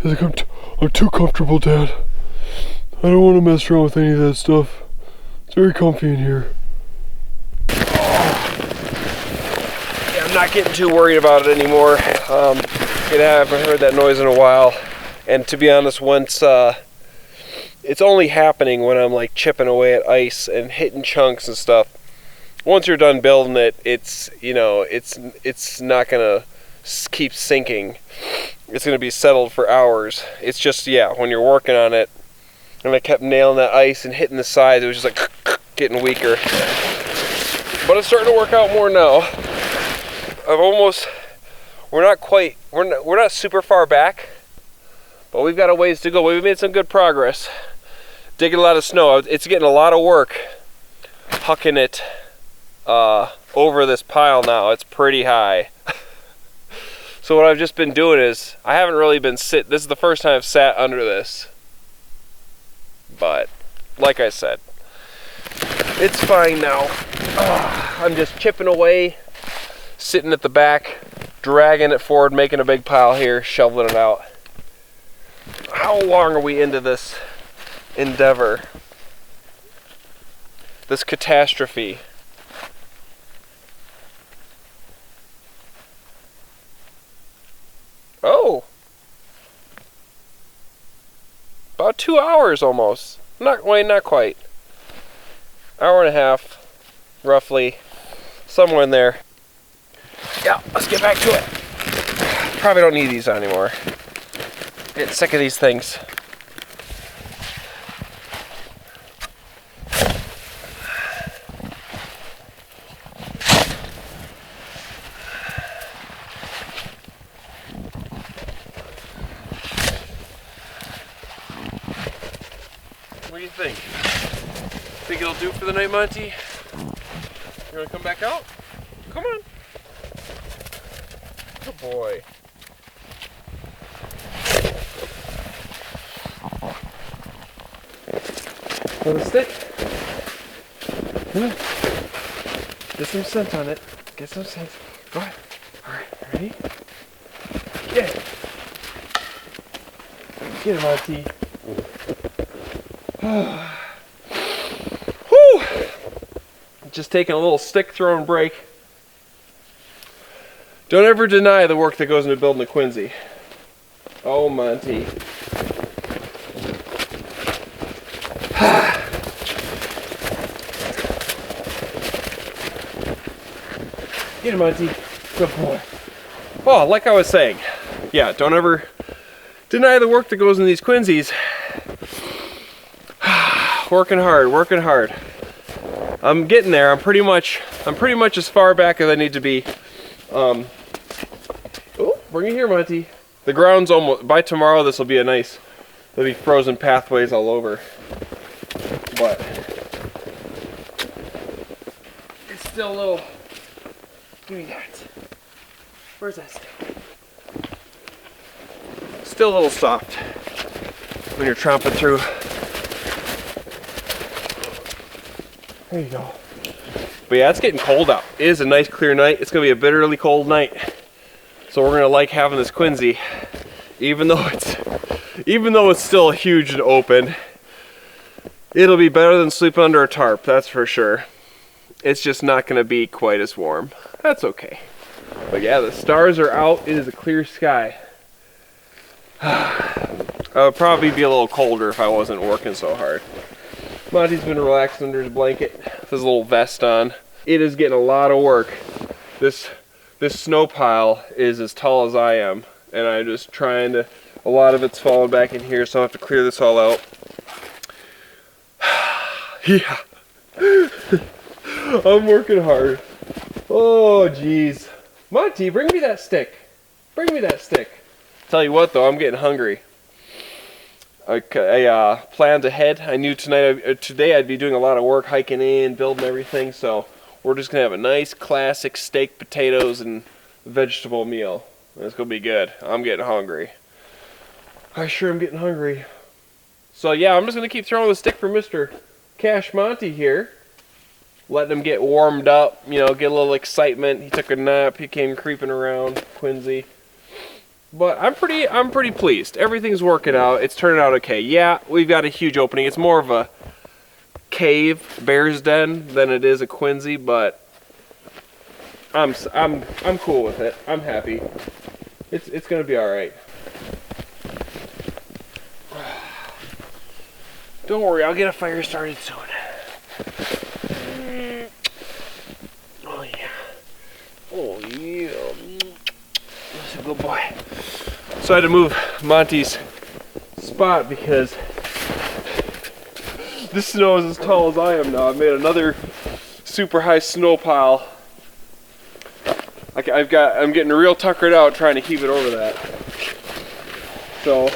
He's like, I'm too comfortable, Dad. I don't want to mess around with any of that stuff. It's very comfy in here. Yeah, I'm not getting too worried about it anymore. I haven't heard that noise in a while. And to be honest, once it's only happening when I'm like chipping away at ice and hitting chunks and stuff. Once you're done building it, it's, you know, it's not gonna keep sinking. It's gonna be settled for hours. It's just, yeah, when you're working on it, and I kept nailing that ice and hitting the sides, it was just like getting weaker. But it's starting to work out more now. We're not super far back, but we've got a ways to go. We've made some good progress. Digging a lot of snow. It's getting a lot of work hucking it over this pile now. It's pretty high. So what I've just been doing is, I haven't really been this is the first time I've sat under this. But, like I said, It's fine now. I'm just chipping away, sitting at the back, dragging it forward, making a big pile here, shoveling it out. How long are we into this endeavor? This catastrophe? Oh! About 2 hours almost. Not quite. Hour and a half, roughly. Somewhere in there. Yeah, let's get back to it. Probably don't need these anymore. Get sick of these things. What do you think? Think it'll do for the night, Monty? You wanna come back out? Come on. Good boy. Want a stick? Come on. Get some scent on it. Get some scent. Go ahead. Alright, ready? Get it. Get it, Monty. Whew. Just taking a little stick throwing break. Don't ever deny the work that goes into building a Quinzee. Oh, Monty. Get him, Monty. Good boy. Oh, like I was saying, yeah, don't ever deny the work that goes in these Quinzees. Working hard. I'm getting there. I'm pretty much as far back as I need to be. Oh, bring it here, Monty. The ground's almost, by tomorrow this will be there'll be frozen pathways all over. But it's still a little, give me that. Where's that stick? Still a little soft when you're tromping through. There you go. But yeah, it's getting cold out. It is a nice clear night. It's gonna be a bitterly cold night. So we're gonna like having this Quinzee, even though it's still huge and open. It'll be better than sleeping under a tarp, that's for sure. It's just not gonna be quite as warm. That's okay. But yeah, the stars are out. It is a clear sky. I would probably be a little colder if I wasn't working so hard. Monty's been relaxed under his blanket with his little vest on. It is getting a lot of work. This snow pile is as tall as I am, and I'm just trying to, a lot of it's falling back in here, so I have to clear this all out. Yeah. I'm working hard. Oh, geez. Monty, bring me that stick. Bring me that stick. Tell you what, though, I'm getting hungry. I planned ahead. I knew today I'd be doing a lot of work, hiking in, building everything, so we're just going to have a nice classic steak, potatoes, and vegetable meal. It's going to be good. I'm getting hungry. I sure am getting hungry. So yeah, I'm just going to keep throwing the stick for Mr. Cash Monty here. Letting him get warmed up, you know, get a little excitement. He took a nap. He came creeping around Quinzee. But I'm pretty pleased. Everything's working out. It's turning out okay. Yeah, we've got a huge opening. It's more of a cave, bear's den, than it is a Quinzee, but I'm cool with it. I'm happy. It's gonna be all right. Don't worry, I'll get a fire started soon. Oh yeah. Oh yeah. That's a good boy. So I had to move Monty's spot because this snow is as tall as I am now. I've made another super high snow pile. I'm getting real tuckered out trying to keep it over that. So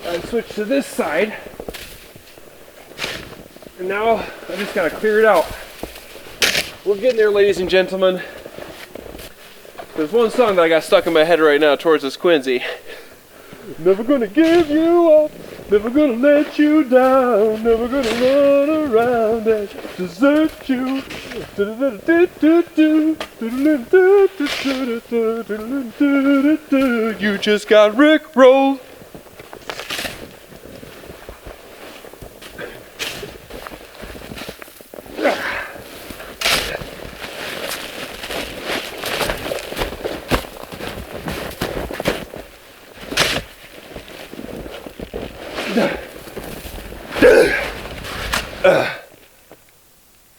I switched to this side. And now I just gotta clear it out. We're getting there, ladies and gentlemen. There's one song that I got stuck in my head right now towards this Quinzee. Never gonna give you up. Never gonna let you down, never gonna run around and desert you. You just got rickrolled.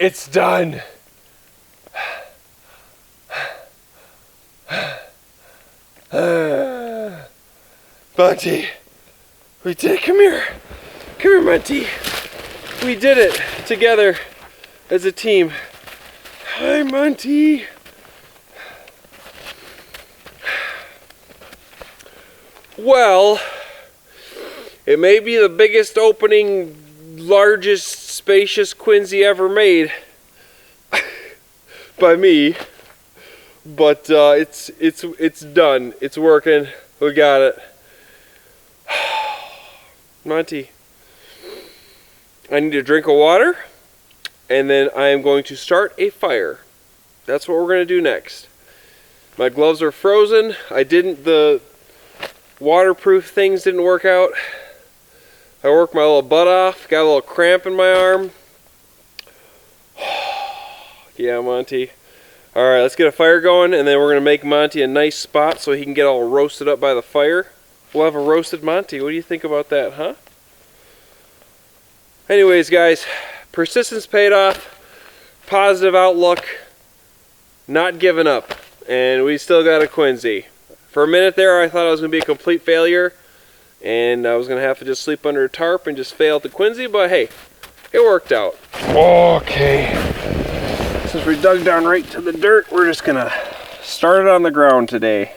It's done. Monty, we did it. Come here. Come here, Monty. We did it together as a team. Hi, Monty. Well, it may be the biggest opening, largest, spacious Quinzee ever made by me, but it's done. It's working. We got it. Monty, I need a drink of water, and then I am going to start a fire. That's what we're going to do next. My gloves are frozen. The waterproof things didn't work out. I worked my little butt off, got a little cramp in my arm. Yeah, Monty. Alright, let's get a fire going, and then we're going to make Monty a nice spot so he can get all roasted up by the fire. We'll have a roasted Monty. What do you think about that, huh? Anyways, guys, persistence paid off, positive outlook, not giving up, and we still got a Quinzee. For a minute there, I thought I was going to be a complete failure, and I was going to have to just sleep under a tarp and just fail at the Quinzee, but hey, it worked out. Okay, since we dug down right to the dirt, we're just going to start it on the ground today.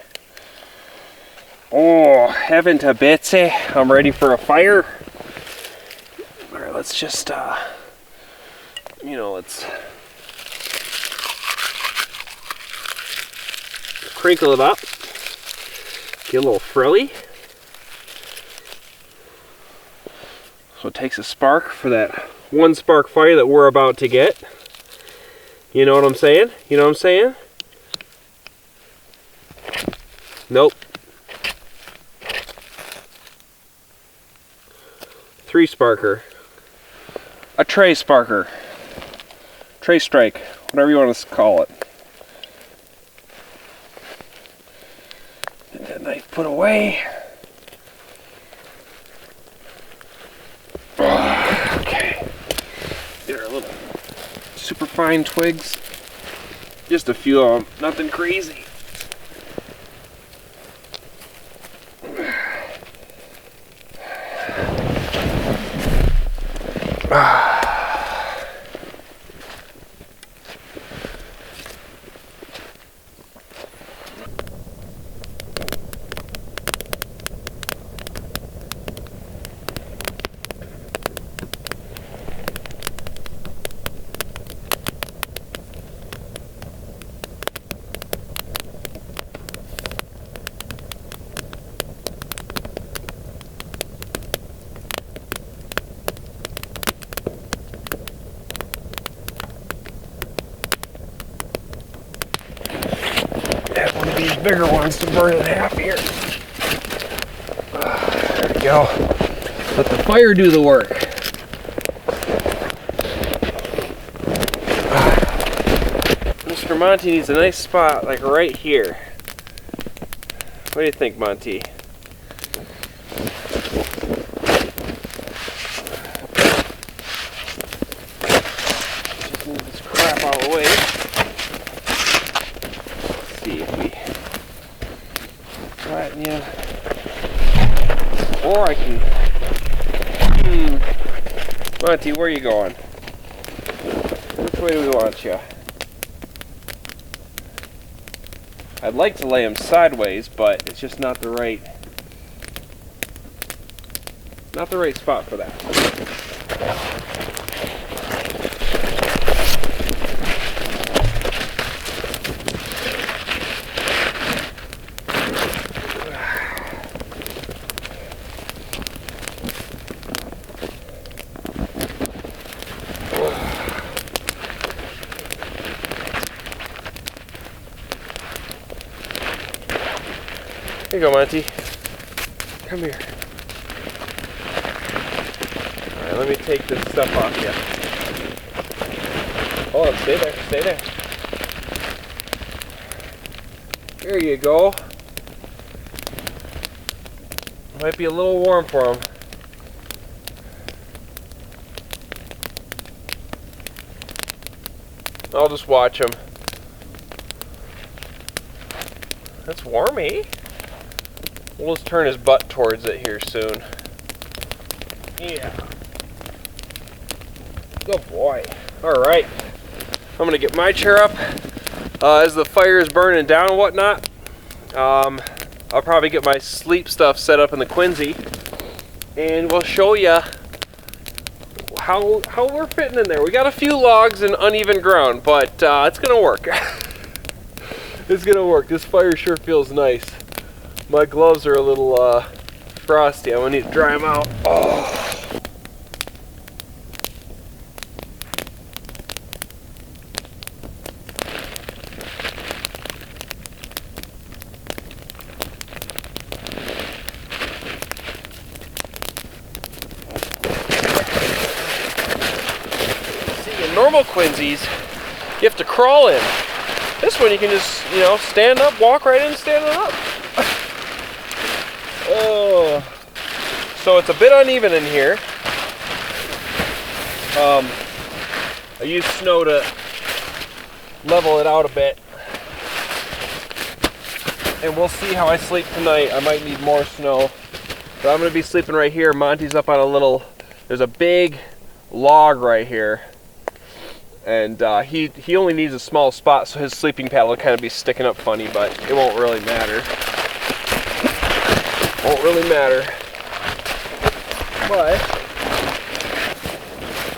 Oh, heaven to Betsy, I'm ready for a fire. Alright, let's just, let's crinkle it up. Get a little frilly. So it takes a spark for that one spark fire that we're about to get. You know what I'm saying? You know what I'm saying? Nope. 3 sparker. A tray sparker. Tray strike. Whatever you want to call it. Get that knife put away. Okay. Get our little super fine twigs. Just a few of them. Nothing crazy. These bigger ones to burn in half here. There we go. Let the fire do the work. Mr. Monty needs a nice spot like right here. What do you think, Monty? Just move this crap out of the way. See if we flatten you, or I can. Monty, where are you going? Which way do we want you? I'd like to lay him sideways, but it's just not the right spot for that. Here you go, Monty. Come here. Alright, let me take this stuff off you. Hold on, stay there, stay there. There you go. Might be a little warm for him. I'll just watch him. That's warm, eh? We'll just turn his butt towards it here soon. Yeah. Good boy. Alright. I'm gonna get my chair up. As the fire is burning down and whatnot, I'll probably get my sleep stuff set up in the Quinzee, and we'll show you how we're fitting in there. We got a few logs and uneven ground, but it's gonna work. It's gonna work. This fire sure feels nice. My gloves are a little frosty. I'm gonna need to dry them out. Oh. Normal Quinzees, you have to crawl in. This one you can just, you know, stand up, walk right in, standing up. Oh, so it's a bit uneven in here. I used snow to level it out a bit, and we'll see how I sleep tonight. I might need more snow, but I'm gonna be sleeping right here. Monty's up on a little. There's a big log right here. And he only needs a small spot, so his sleeping pad will kind of be sticking up funny, but it won't really matter. Won't really matter. But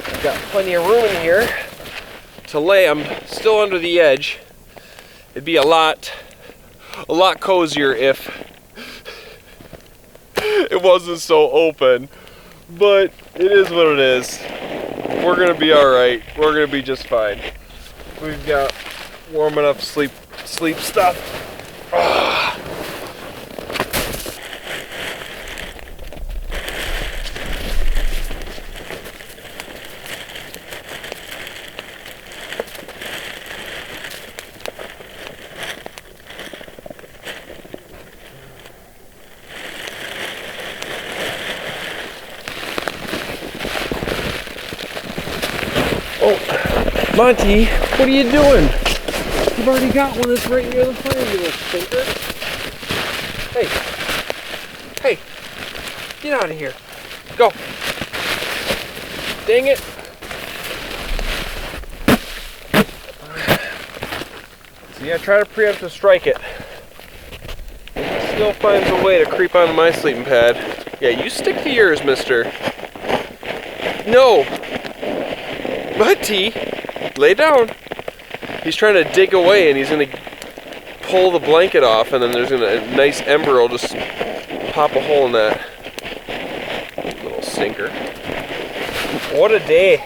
I've got plenty of room in here to lay. I'm still under the edge. It'd be a lot cozier if it wasn't so open, but it is what it is. We're gonna be all right. We're gonna be just fine. We've got warm enough sleep stuff. Ah. Oh, Monty, what are you doing? You've already got one that's right near the fire, you little stinker. Hey, hey, get out of here. Go. Dang it. See, I try to preempt to strike it. It still finds a way to creep onto my sleeping pad. Yeah, you stick to yours, mister. No. Monty, lay down. He's trying to dig away, and he's going to pull the blanket off, and then there's a nice ember will just pop a hole in that. Little stinker. What a day.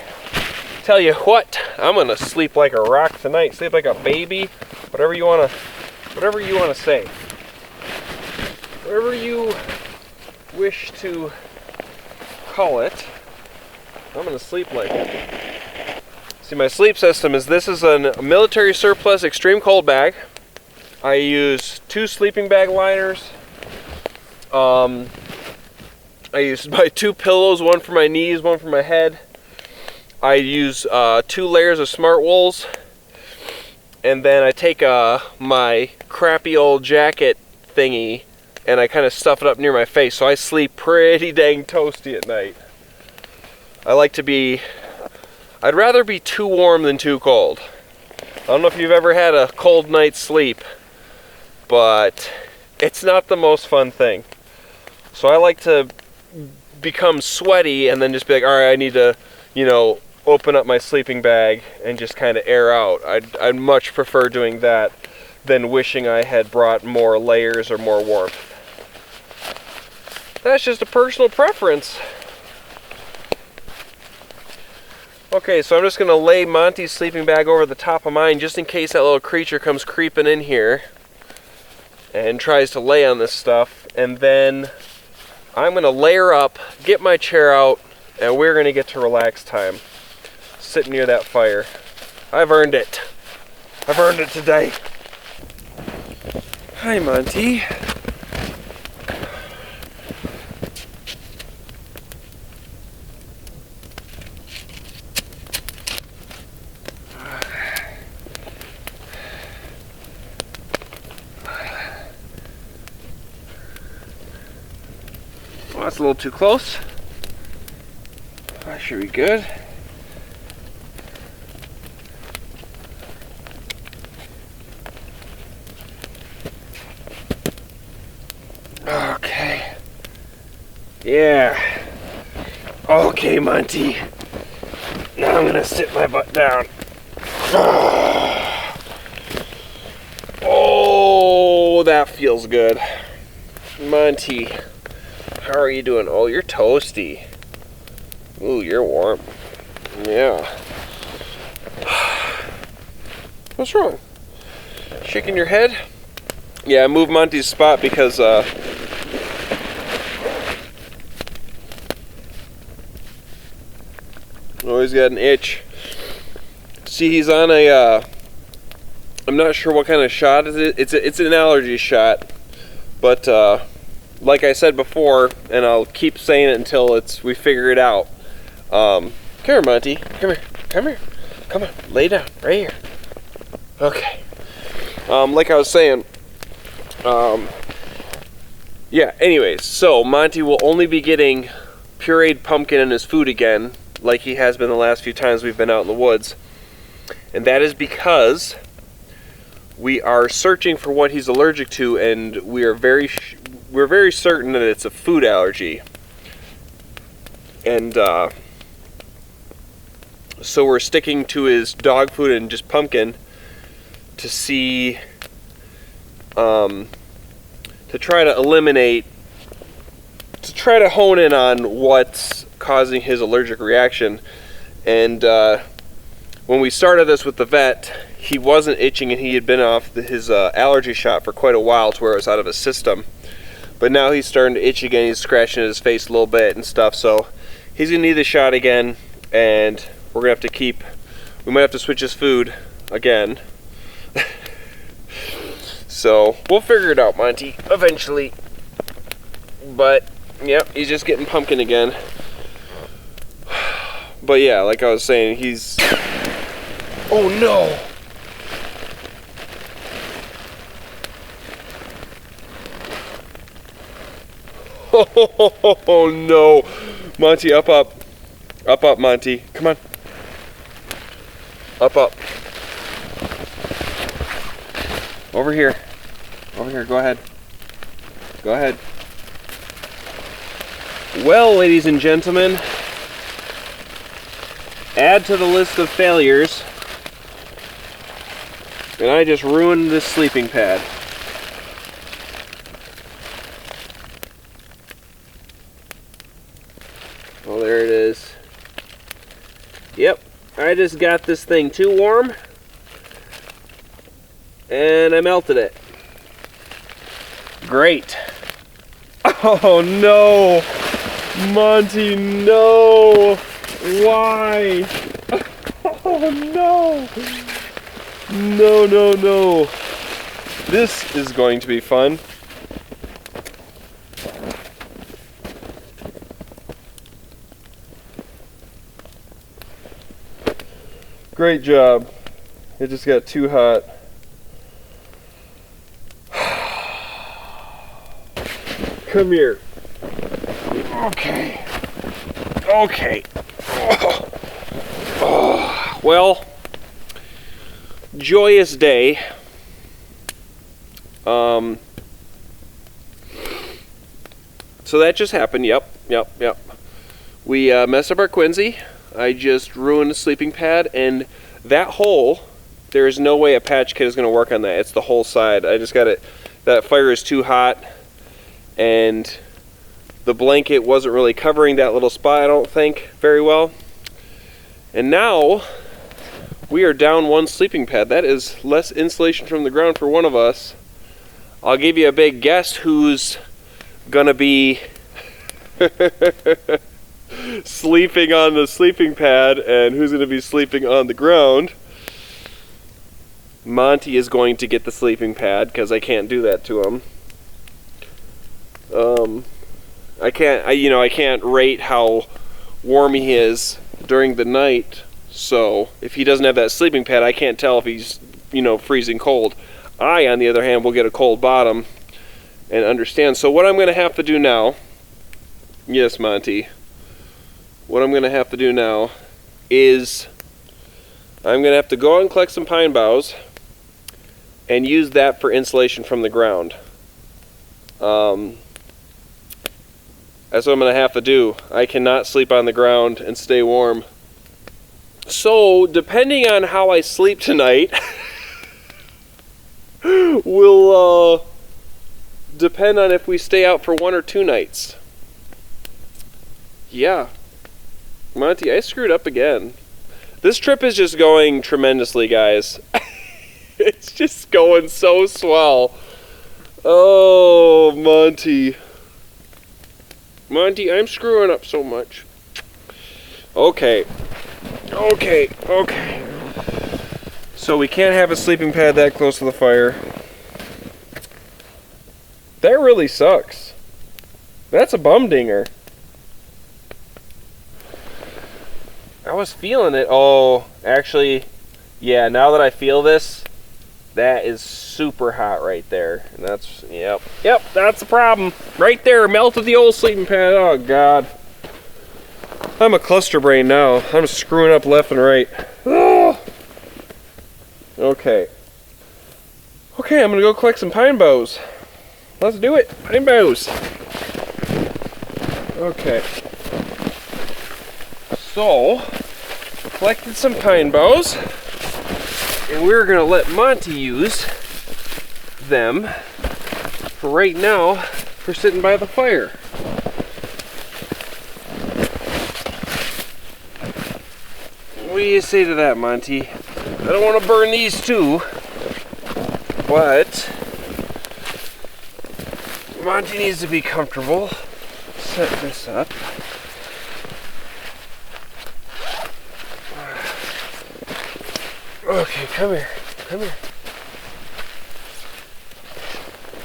Tell you what, I'm going to sleep like a rock tonight. Sleep like a baby. Whatever you want to say. Whatever you wish to call it, I'm going to sleep like it. See, my sleep system is, this is a military surplus extreme cold bag. I use 2 sleeping bag liners. I use my 2 pillows, one for my knees, one for my head. I use 2 layers of smart wools. And then I take my crappy old jacket thingy and I kind of stuff it up near my face, so I sleep pretty dang toasty at night. I'd rather be too warm than too cold. I don't know if you've ever had a cold night's sleep, but it's not the most fun thing. So I like to become sweaty and then just be like, all right, I need to, you know, open up my sleeping bag and just kind of air out. I'd much prefer doing that than wishing I had brought more layers or more warmth. That's just a personal preference. Okay, so I'm just going to lay Monty's sleeping bag over the top of mine just in case that little creature comes creeping in here. and tries to lay on this stuff, and then I'm gonna layer up, get my chair out, and we're gonna get to relax time. Sitting near that fire. I've earned it. I've earned it today. Hi, Monty. Well, that's a little too close. That should be good. Okay. Yeah. Okay, Monty. Now I'm gonna sit my butt down. Oh, that feels good. Monty, how are you doing? Oh, you're toasty. Ooh, you're warm. Yeah. What's wrong? Shaking your head? Yeah, I moved Monty's spot because oh, he's got an itch. See, he's on a I'm not sure what kind of shot it is. It's an allergy shot, but like I said before, and I'll keep saying it until we figure it out. Come here, Monty. Come here. Come here. Come on. Lay down. Right here. Okay. Like I was saying, yeah, anyways, so Monty will only be getting pureed pumpkin in his food again, like he has been the last few times we've been out in the woods. And that is because we are searching for what he's allergic to, and we're very certain that it's a food allergy. And so we're sticking to his dog food and just pumpkin to see, to try to eliminate, to try to hone in on what's causing his allergic reaction. And when we started this with the vet, he wasn't itching and he had been off his allergy shot for quite a while to where it was out of his system. But now he's starting to itch again. He's scratching his face a little bit and stuff. So he's gonna need the shot again, and we're gonna have to we might have to switch his food again. So we'll figure it out, Monty, eventually. But yep, he's just getting pumpkin again. But yeah, like I was saying, he's... Oh no! Oh no! Monty, up, up. Up, up, Monty. Come on. Up, up. Over here. Over here, go ahead. Go ahead. Well, ladies and gentlemen, add to the list of failures, and I just ruined this sleeping pad. Oh, there it is. Yep, I just got this thing too warm, and I melted it. Great. Oh no! Monty, no! Why? Oh no! No, no, no. This is going to be fun. Great job. It just got too hot. Come here. Okay. Okay. Oh. Well, joyous day. So that just happened. Yep. We messed up our Quinzee. I just ruined the sleeping pad, and that hole, there is no way a patch kit is going to work on that. It's the whole side. I just got it. That fire is too hot, and the blanket wasn't really covering that little spot, I don't think, very well. And now we are down one sleeping pad. That is less insulation from the ground for one of us. I'll give you a big guess who's gonna be sleeping on the sleeping pad and who's gonna be sleeping on the ground. Monty is going to get the sleeping pad because I can't do that to him. I can't rate how warm he is during the night, so if he doesn't have that sleeping pad, I can't tell if he's, freezing cold. I, on the other hand, will get a cold bottom and understand. So what I'm going to have to do now, yes, Monty, what I'm going to have to do now is I'm going to have to go out and collect some pine boughs and use that for insulation from the ground. That's what I'm going to have to do. I cannot sleep on the ground and stay warm. So, depending on how I sleep tonight, will depend on if we stay out for 1 or 2 nights. Yeah. Monty, I screwed up again. This trip is just going tremendously, guys. It's just going so swell. Oh, Monty. Monty, I'm screwing up so much. Okay. So we can't have a sleeping pad that close to the fire. That really sucks. That's a bumdinger. I was feeling it. Oh, actually, yeah, now that I feel this, that is super hot right there. And that's, yep, that's the problem. Right there, melted the old sleeping pad. Oh, God. I'm a cluster brain now. I'm screwing up left and right. Oh. Okay, I'm gonna go collect some pine boughs. Let's do it, pine boughs. Okay. So, collected some pine boughs, and we're gonna let Monty use them for right now for sitting by the fire. What do you say to that, Monty? I don't want to burn these too, but Monty needs to be comfortable. Set this up. Okay, come here.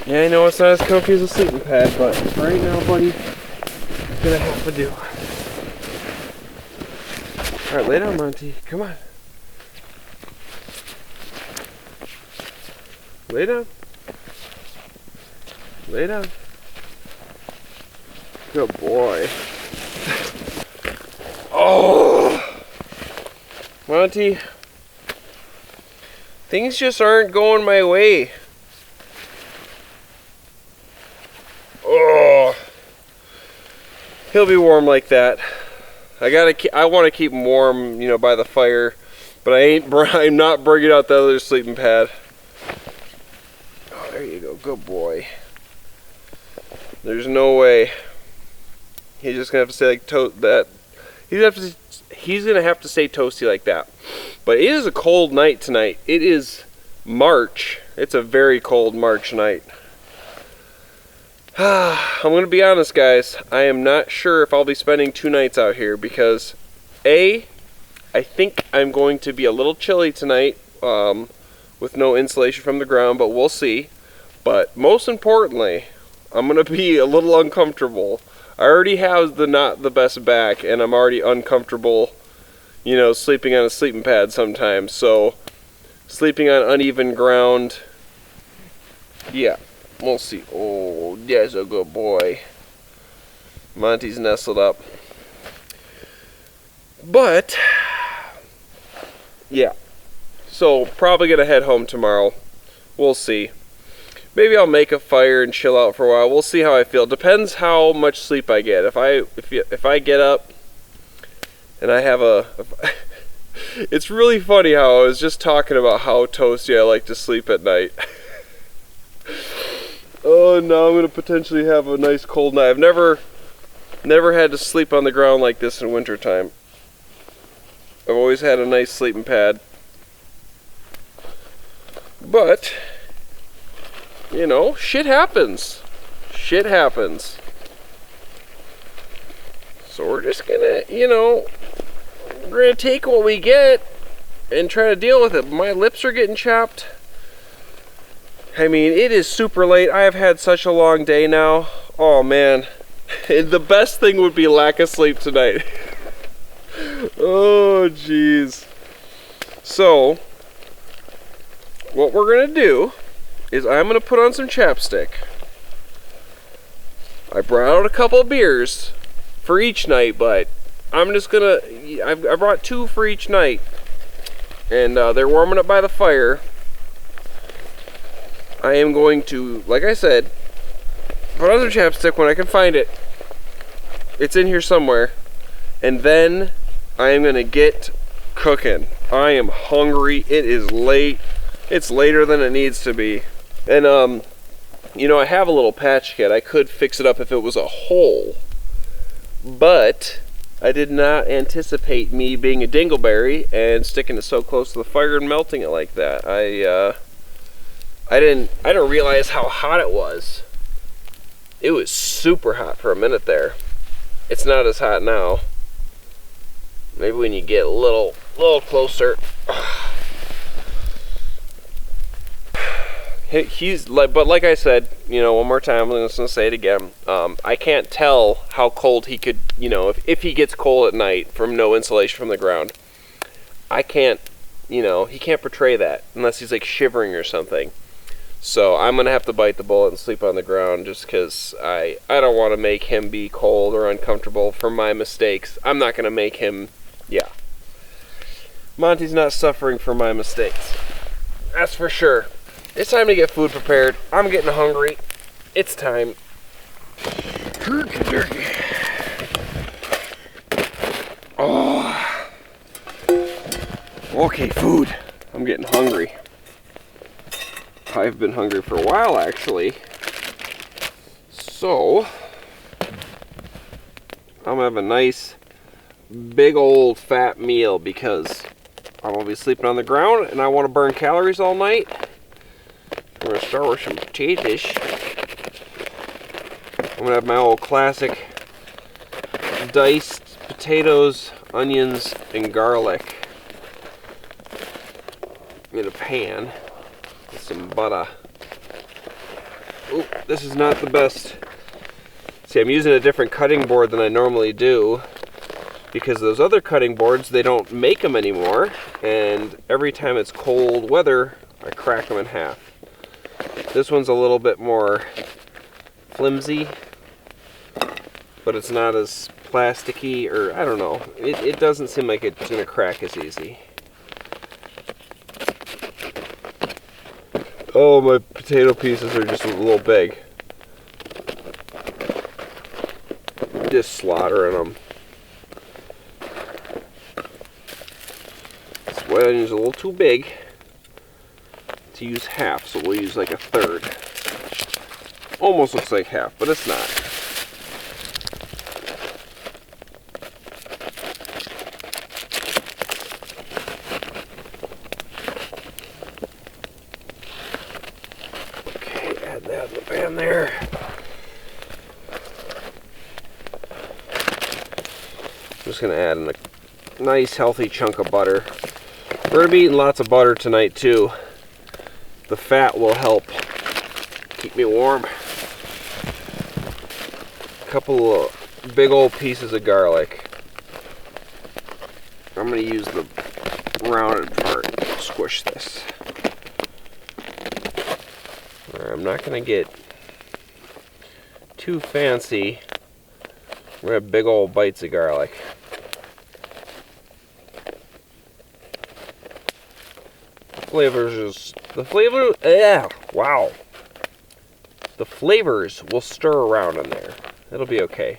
Yeah, I know it's not as comfy as a sleeping pad, but right now, buddy, it's gonna have to do. Alright, lay down, Monty. Come on. Lay down. Lay down. Good boy. Oh! Monty, things just aren't going my way. Oh! He'll be warm like that. I want to keep him warm, by the fire, but I'm not bringing out the other sleeping pad. Oh, there you go, good boy. There's no way. He's just gonna have to stay like that. He's gonna have to stay toasty like that. But it is a cold night tonight. It is March. It's a very cold March night. I'm gonna be honest, guys. I am not sure if I'll be spending 2 nights out here because I think I'm going to be a little chilly tonight with no insulation from the ground, but we'll see. But most importantly, I'm gonna be a little uncomfortable. I already have not the best back, and I'm already uncomfortable, sleeping on a sleeping pad sometimes. So sleeping on uneven ground, yeah. We'll see. Oh, that's a good boy. Monty's nestled up. But, yeah. So, probably going to head home tomorrow. We'll see. Maybe I'll make a fire and chill out for a while. We'll see how I feel. Depends how much sleep I get. If I get up and I have it's really funny how I was just talking about how toasty I like to sleep at night. Oh, now I'm going to potentially have a nice cold night. I've never had to sleep on the ground like this in wintertime. I've always had a nice sleeping pad. But you know, shit happens. Shit happens. So we're just gonna, you know, we're gonna take what we get and try to deal with it. My lips are getting chapped. I mean, it is super late. I have had such a long day now. Oh man. The best thing would be lack of sleep tonight. Oh jeez. So, what we're gonna do is I'm gonna put on some chapstick. I brought out a couple of beers for each night, but I'm just gonna, I brought 2 for each night. And they're warming up by the fire. I am going to, like I said, put on some chapstick when I can find it. It's in here somewhere. And then I am gonna get cooking. I am hungry. It is late. It's later than it needs to be. And you know, I have a little patch kit. I could fix it up if it was a hole. But I did not anticipate me being a dingleberry and sticking it so close to the fire and melting it like that. I didn't realize how hot it was. It was super hot for a minute there. It's not as hot now. Maybe when you get a little closer. But like I said, you know, one more time, I'm just gonna say it again. I can't tell how cold he could, you know, if he gets cold at night from no insulation from the ground. I can't, you know, he can't portray that unless he's like shivering or something. So I'm gonna have to bite the bullet and sleep on the ground just because I don't want to make him be cold or uncomfortable for my mistakes. I'm not gonna make him, yeah. Monty's not suffering for my mistakes. That's for sure. It's time to get food prepared. I'm getting hungry. It's time. Turkey. Oh. Okay, food. I'm getting hungry. I've been hungry for a while, actually. So, I'm gonna have a nice, big old fat meal because I'm gonna be sleeping on the ground and I want to burn calories all night. I'm gonna start with some potatoes. I'm gonna have my old classic diced potatoes, onions, and garlic in a pan with some butter. Oop, this is not the best. See, I'm using a different cutting board than I normally do because those other cutting boards, they don't make them anymore, and every time it's cold weather, I crack them in half. This one's a little bit more flimsy, but it's not as plasticky, or I don't know. It doesn't seem like it's gonna crack as easy. Oh, my potato pieces are just a little big. Just slaughtering them. This white onion's a little too big to use half, so we'll use like a third. Almost looks like half, but it's not. Okay, add that in the pan there. I'm just gonna add in a nice healthy chunk of butter. We're gonna be eating lots of butter tonight too. The fat will help keep me warm. A couple of big old pieces of garlic. I'm going to use the rounded part to squish this. I'm not going to get too fancy. We're going to have big old bites of garlic. Wow. The flavors will stir around in there. It'll be okay.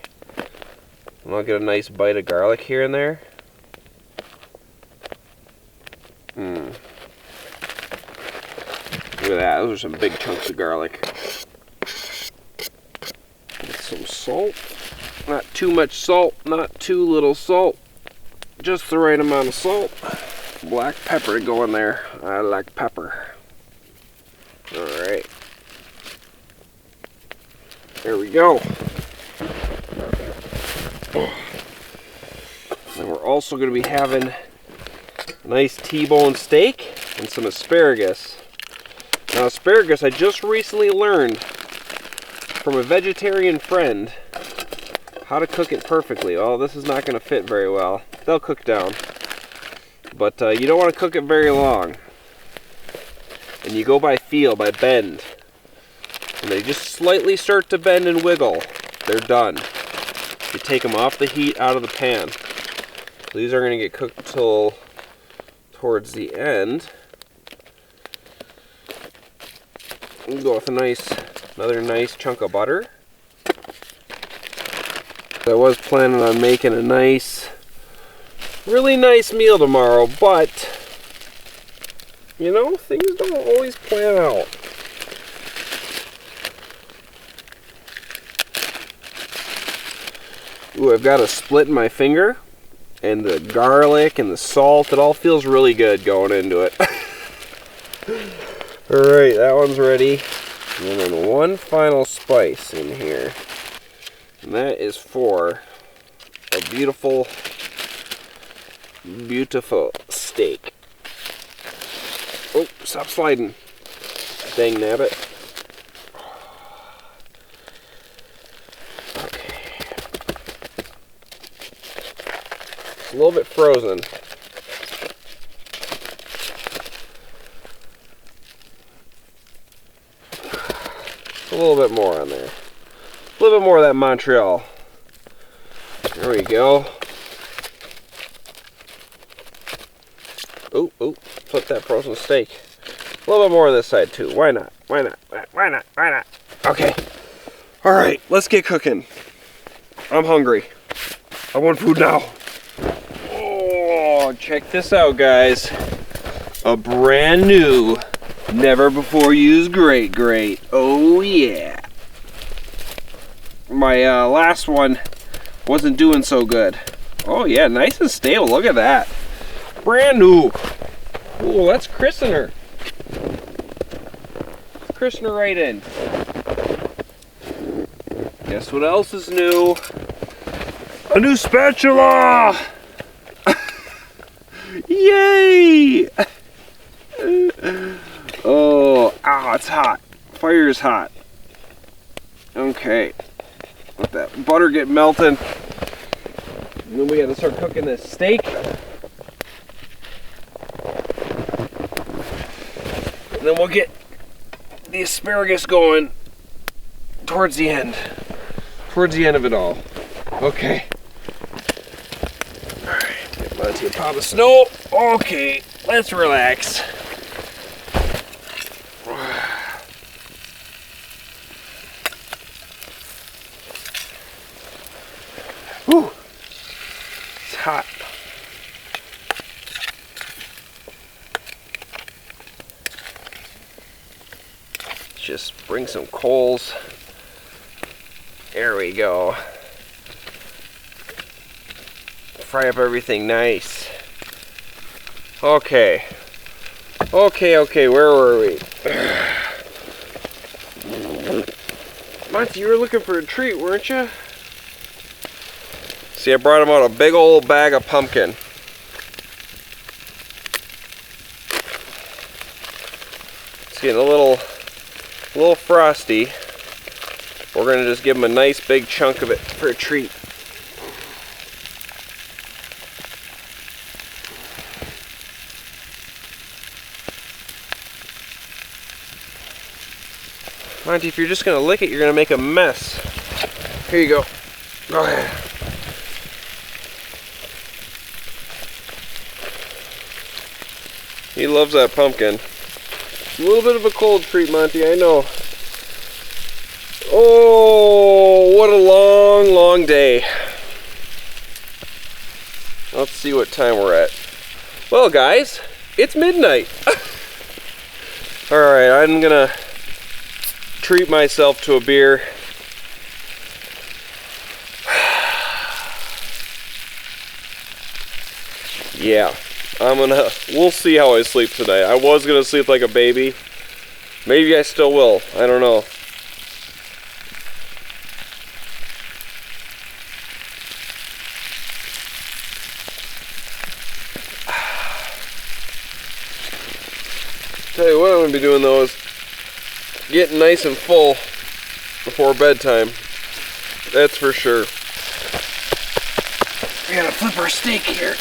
And I'll get a nice bite of garlic here and there. Look at that. Those are some big chunks of garlic. Get some salt. Not too much salt, not too little salt. Just the right amount of salt. Black pepper to go in there. I like pepper. Alright. There we go. And we're also going to be having a nice T-bone steak and some asparagus. Now asparagus, I just recently learned from a vegetarian friend how to cook it perfectly. Oh, this is not going to fit very well. They'll cook down. But you don't want to cook it very long. And you go by feel, by bend. When they just slightly start to bend and wiggle, they're done. You take them off the heat out of the pan. So these are going to get cooked till towards the end. We'll go with another nice chunk of butter. I was planning on making a really nice meal tomorrow, but you know, things don't always plan out. Ooh, I've got a split in my finger, and the garlic and the salt, it all feels really good going into it. Alright, that one's ready. And then one final spice in here. And that is for a beautiful, beautiful steak. Oh, stop sliding. Dang nabbit. Okay. It's a little bit frozen. A little bit more on there. A little bit more of that Montreal. There we go. Oh, flip that frozen steak. A little bit more on this side too. Why not? Why not? Why not? Why not? Okay. Alright, let's get cooking. I'm hungry. I want food now. Oh, check this out, guys. A brand new, never before used grate. Oh yeah. My last one wasn't doing so good. Oh yeah, nice and stable. Look at that. Brand new. Ooh, let's christen her. Christen her right in. Guess what else is new? A new spatula! Yay! Oh, it's hot. Fire's hot. Okay. Let that butter get melted. And then we gotta start cooking this steak. And then we'll get the asparagus going towards the end. Towards the end of it all. Okay. Alright, get Monty a pound of snow. Okay, let's relax. Whew. It's hot. Let's just bring some coals. There we go. Fry up everything nice. Okay. Okay, where were we? Monty, you were looking for a treat, weren't you? See, I brought him out a big old bag of pumpkin. It's getting a little frosty. We're gonna just give him a nice big chunk of it for a treat. Monty, if you're just gonna lick it, you're gonna make a mess. Here you go. Go ahead. He loves that pumpkin. A little bit of a cold treat, Monty, I know. Oh, what a long day. Let's see what time we're at. Well, guys, it's midnight. Alright, I'm gonna treat myself to a beer. Yeah, we'll see how I sleep tonight. I was gonna sleep like a baby. Maybe I still will, I don't know. Tell you what I'm going to be doing though is getting nice and full before bedtime. That's for sure. We gotta flip our steak here.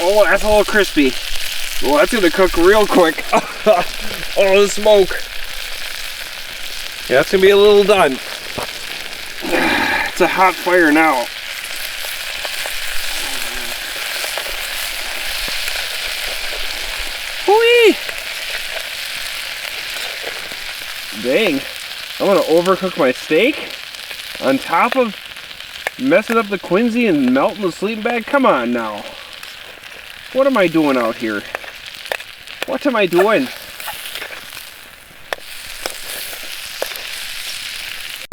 Oh, that's a little crispy. Oh, that's gonna cook real quick. Oh, the smoke. Yeah, that's gonna be a little done. It's a hot fire now. Whee! Dang, I'm gonna overcook my steak on top of messing up the Quinzee and melting the sleeping bag. Come on now. What am I doing out here? What am I doing?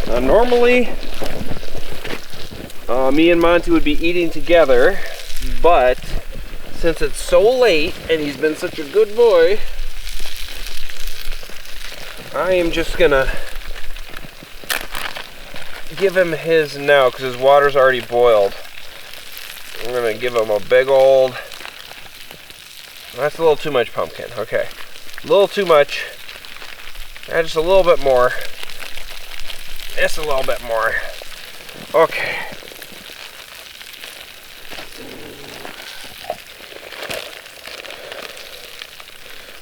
Now normally, me and Monty would be eating together, but since it's so late and he's been such a good boy, I am just gonna give him his now because his water's already boiled. I'm gonna give him a big old, that's a little too much pumpkin, okay. A little too much, add just a little bit more, just a little bit more, okay.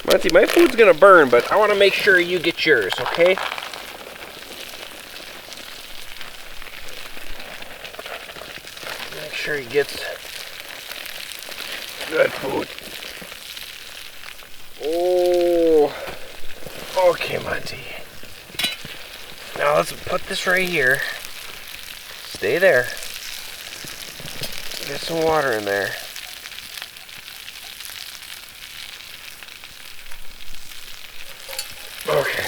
Monty, my food's gonna burn, but I wanna make sure you get yours, okay? Make sure he gets good food. Oh, okay, Monty. Now let's put this right here. Stay there. Get some water in there. Okay.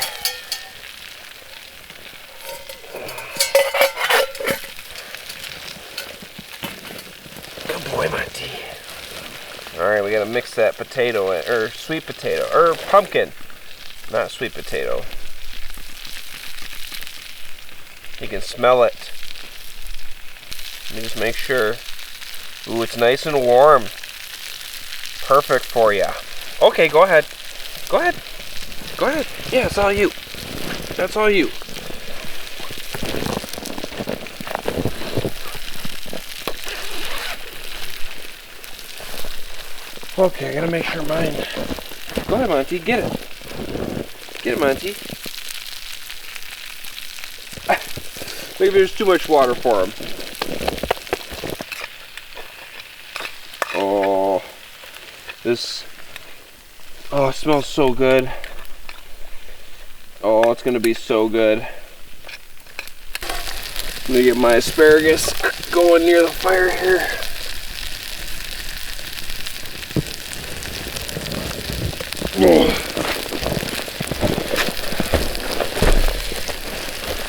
Good boy, Monty. Alright, we gotta mix that potato in, or sweet potato, or pumpkin. Not sweet potato. You can smell it. Let me just make sure. Ooh, it's nice and warm. Perfect for you. Okay, go ahead. Go ahead. Go ahead. Yeah, it's all you. That's all you. Okay, I gotta make sure mine. Go ahead, Monty. Get it. Get it, Monty. Maybe there's too much water for him. Oh, this. Oh, it smells so good. Oh, it's gonna be so good. Let me get my asparagus going near the fire here. Oh.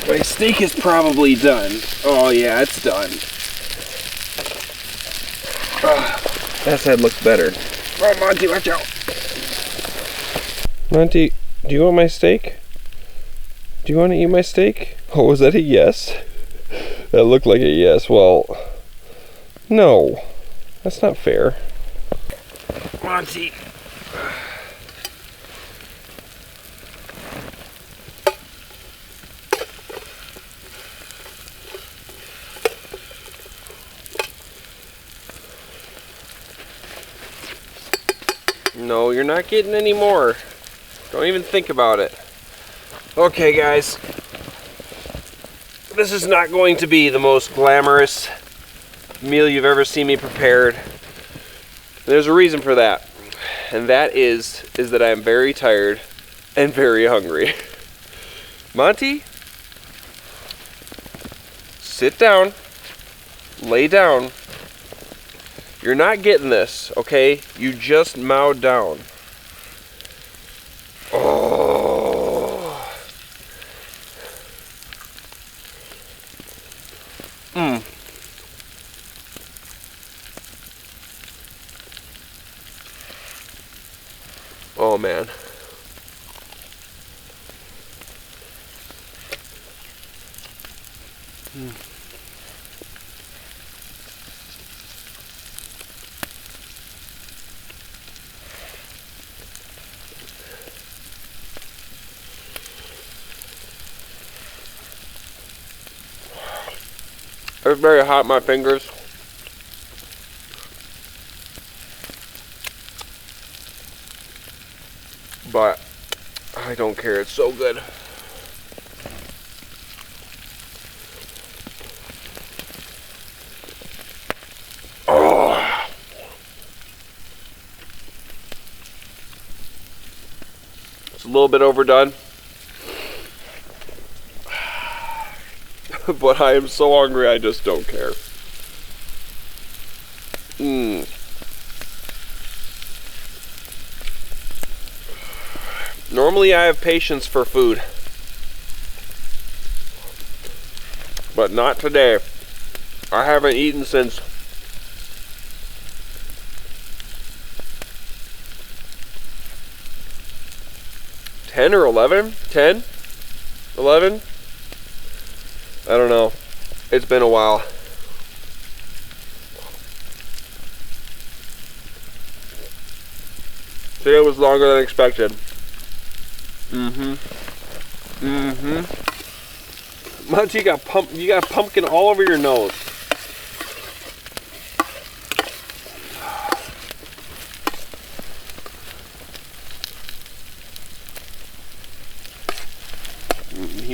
My steak is probably done. Oh yeah, it's done. That side looks better. Oh, Monty, watch out. Monty, do you want my steak? Do you want to eat my steak? Oh, was that a yes? That looked like a yes. Well, no. That's not fair. Monty. No, you're not getting any more. Don't even think about it. Okay, guys. This is not going to be the most glamorous meal you've ever seen me prepared. There's a reason for that. And that is that I am very tired and very hungry. Monty, sit down. Lay down. You're not getting this, okay? You just mowed down. Oh. Oh man. It's very hot in my fingers. But I don't care, it's so good. Oh. It's a little bit overdone. But I am so hungry, I just don't care. Normally I have patience for food, but not today. I haven't eaten since $10 or $11? $10? $11? I don't know. It's been a while. Today was longer than expected. Monty, you got pumpkin all over your nose.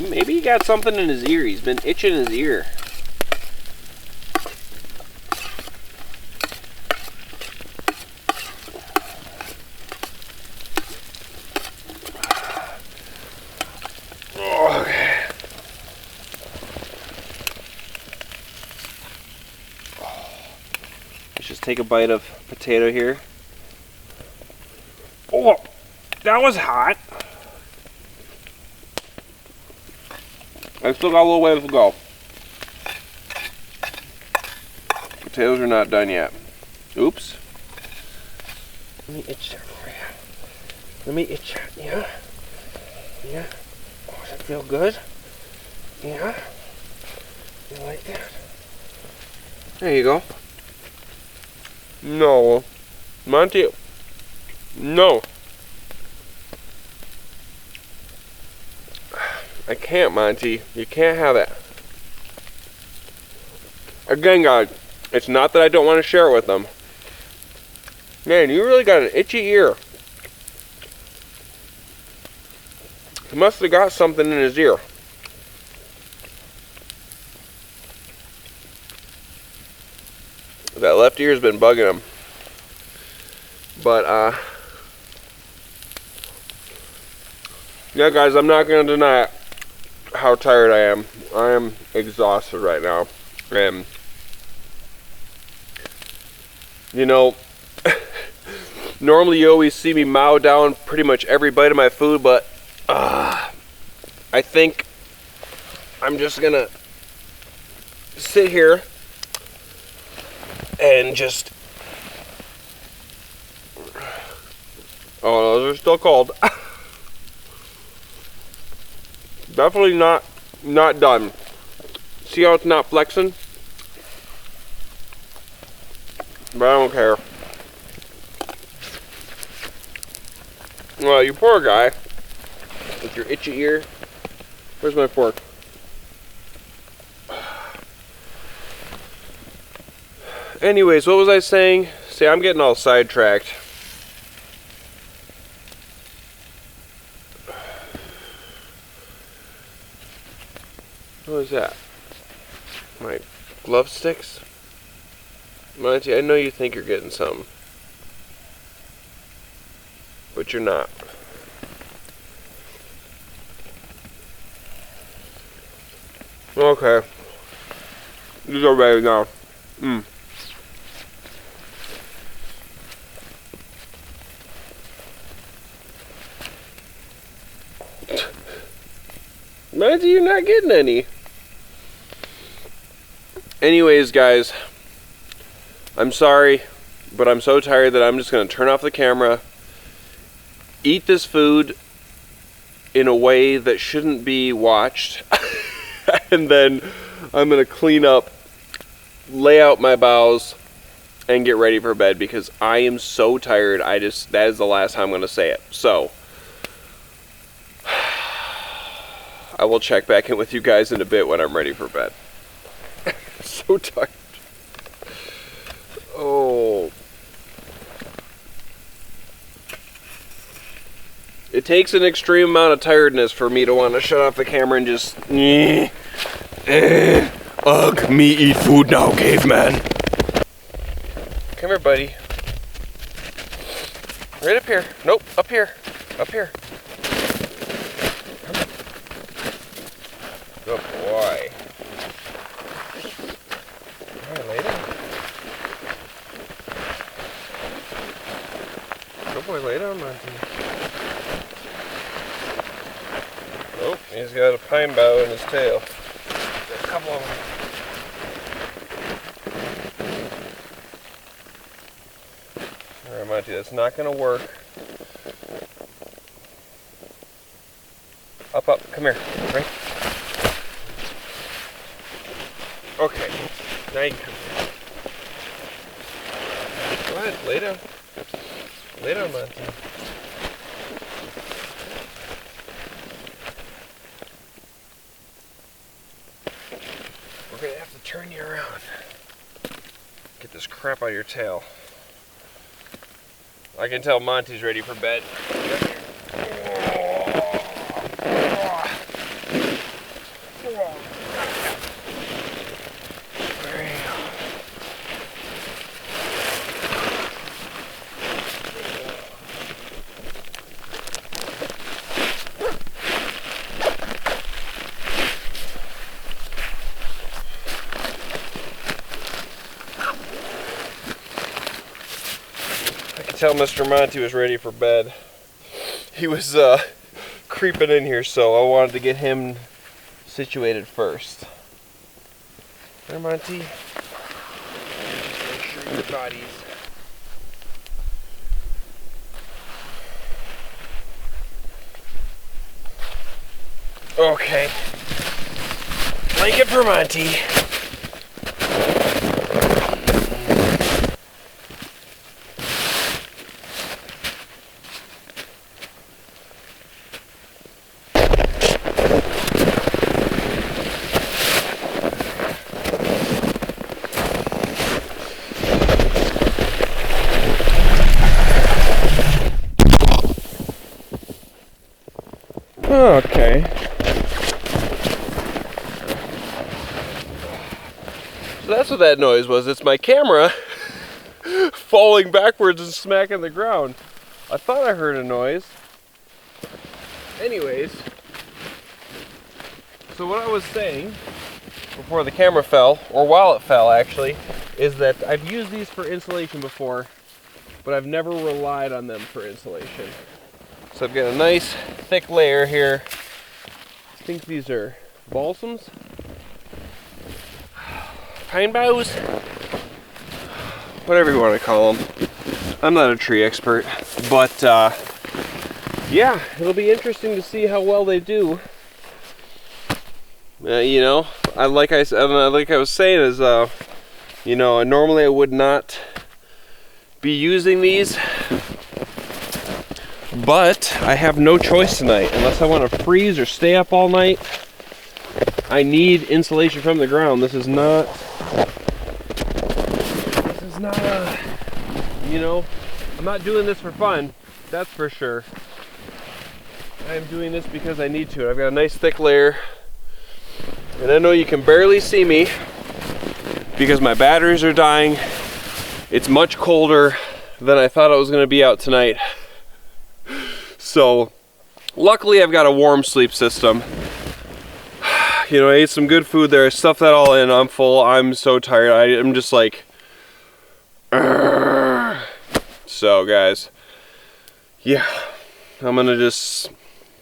Maybe he got something in his ear. He's been itching his ear. Take a bite of potato here. Oh, that was hot. I still got a little ways to go. Potatoes are not done yet. Oops. Let me itch that for you. Let me itch that. Yeah. Yeah. Oh, does that feel good? Yeah. You like that? There you go. No. Monty. No. I can't, Monty. You can't have it. Again, guys, it's not that I don't want to share it with them. Man, you really got an itchy ear. He must have got something in his ear. That left ear's been bugging him. But, yeah, guys, I'm not going to deny how tired I am. I am exhausted right now. And, you know, normally you always see me mow down pretty much every bite of my food, but I think I'm just going to sit here and just, oh, those are still cold. Definitely not done. See how it's not flexing? But I don't care. Well, you poor guy with your itchy ear. Where's my fork? Anyways, what was I saying? See, I'm getting all sidetracked. What was that? My glove sticks? Monty, I know you think you're getting something, but you're not. Okay. These are ready now. Monty, you're not getting any. Anyways, guys, I'm sorry, but I'm so tired that I'm just going to turn off the camera, eat this food in a way that shouldn't be watched, and then I'm going to clean up, lay out my bowels, and get ready for bed because I am so tired. That is the last time I'm going to say it. So, I will check back in with you guys in a bit when I'm ready for bed. So tired. Oh. It takes an extreme amount of tiredness for me to want to shut off the camera and just... Ugh, me eat food now, caveman. Come here, buddy. Right up here. Nope, up here. Up here. Good boy. Alright, lay down. Good boy, lay down, Monty. Oh, he's got a pine bough in his tail. There's a couple of them. Alright, Monty, that's not going to work. Up, up, come here, right? Okay, now you come here. Go ahead, lay down. Lay down, Monty. We're gonna have to turn you around. Get this crap out of your tail. I can tell Monty's ready for bed. Tell Mr. Monty was ready for bed. He was creeping in here, so I wanted to get him situated first. There, Monty. Just make sure your body's... Okay. Blanket for Monty. Okay. So that's what that noise was. It's my camera falling backwards and smacking the ground. I thought I heard a noise. Anyways, so what I was saying before the camera fell, or while it fell actually, is that I've used these for insulation before, but I've never relied on them for insulation. So I've got a nice thick layer here. I think these are balsams, pine boughs, whatever you want to call them. I'm not a tree expert, but yeah, it'll be interesting to see how well they do. You know, like I was saying, is you know, normally I would not be using these, but I have no choice tonight. Unless I want to freeze or stay up all night, I need insulation from the ground. This is not a, you know, I'm not doing this for fun, that's for sure. I'm doing this because I need to. I've got a nice thick layer, and I know you can barely see me because my batteries are dying. It's much colder than I thought it was going to be out tonight. So luckily I've got a warm sleep system. You know, I ate some good food there. I stuffed that all in. I'm full. I'm so tired. I'm just like, Urgh. So guys, yeah, I'm gonna just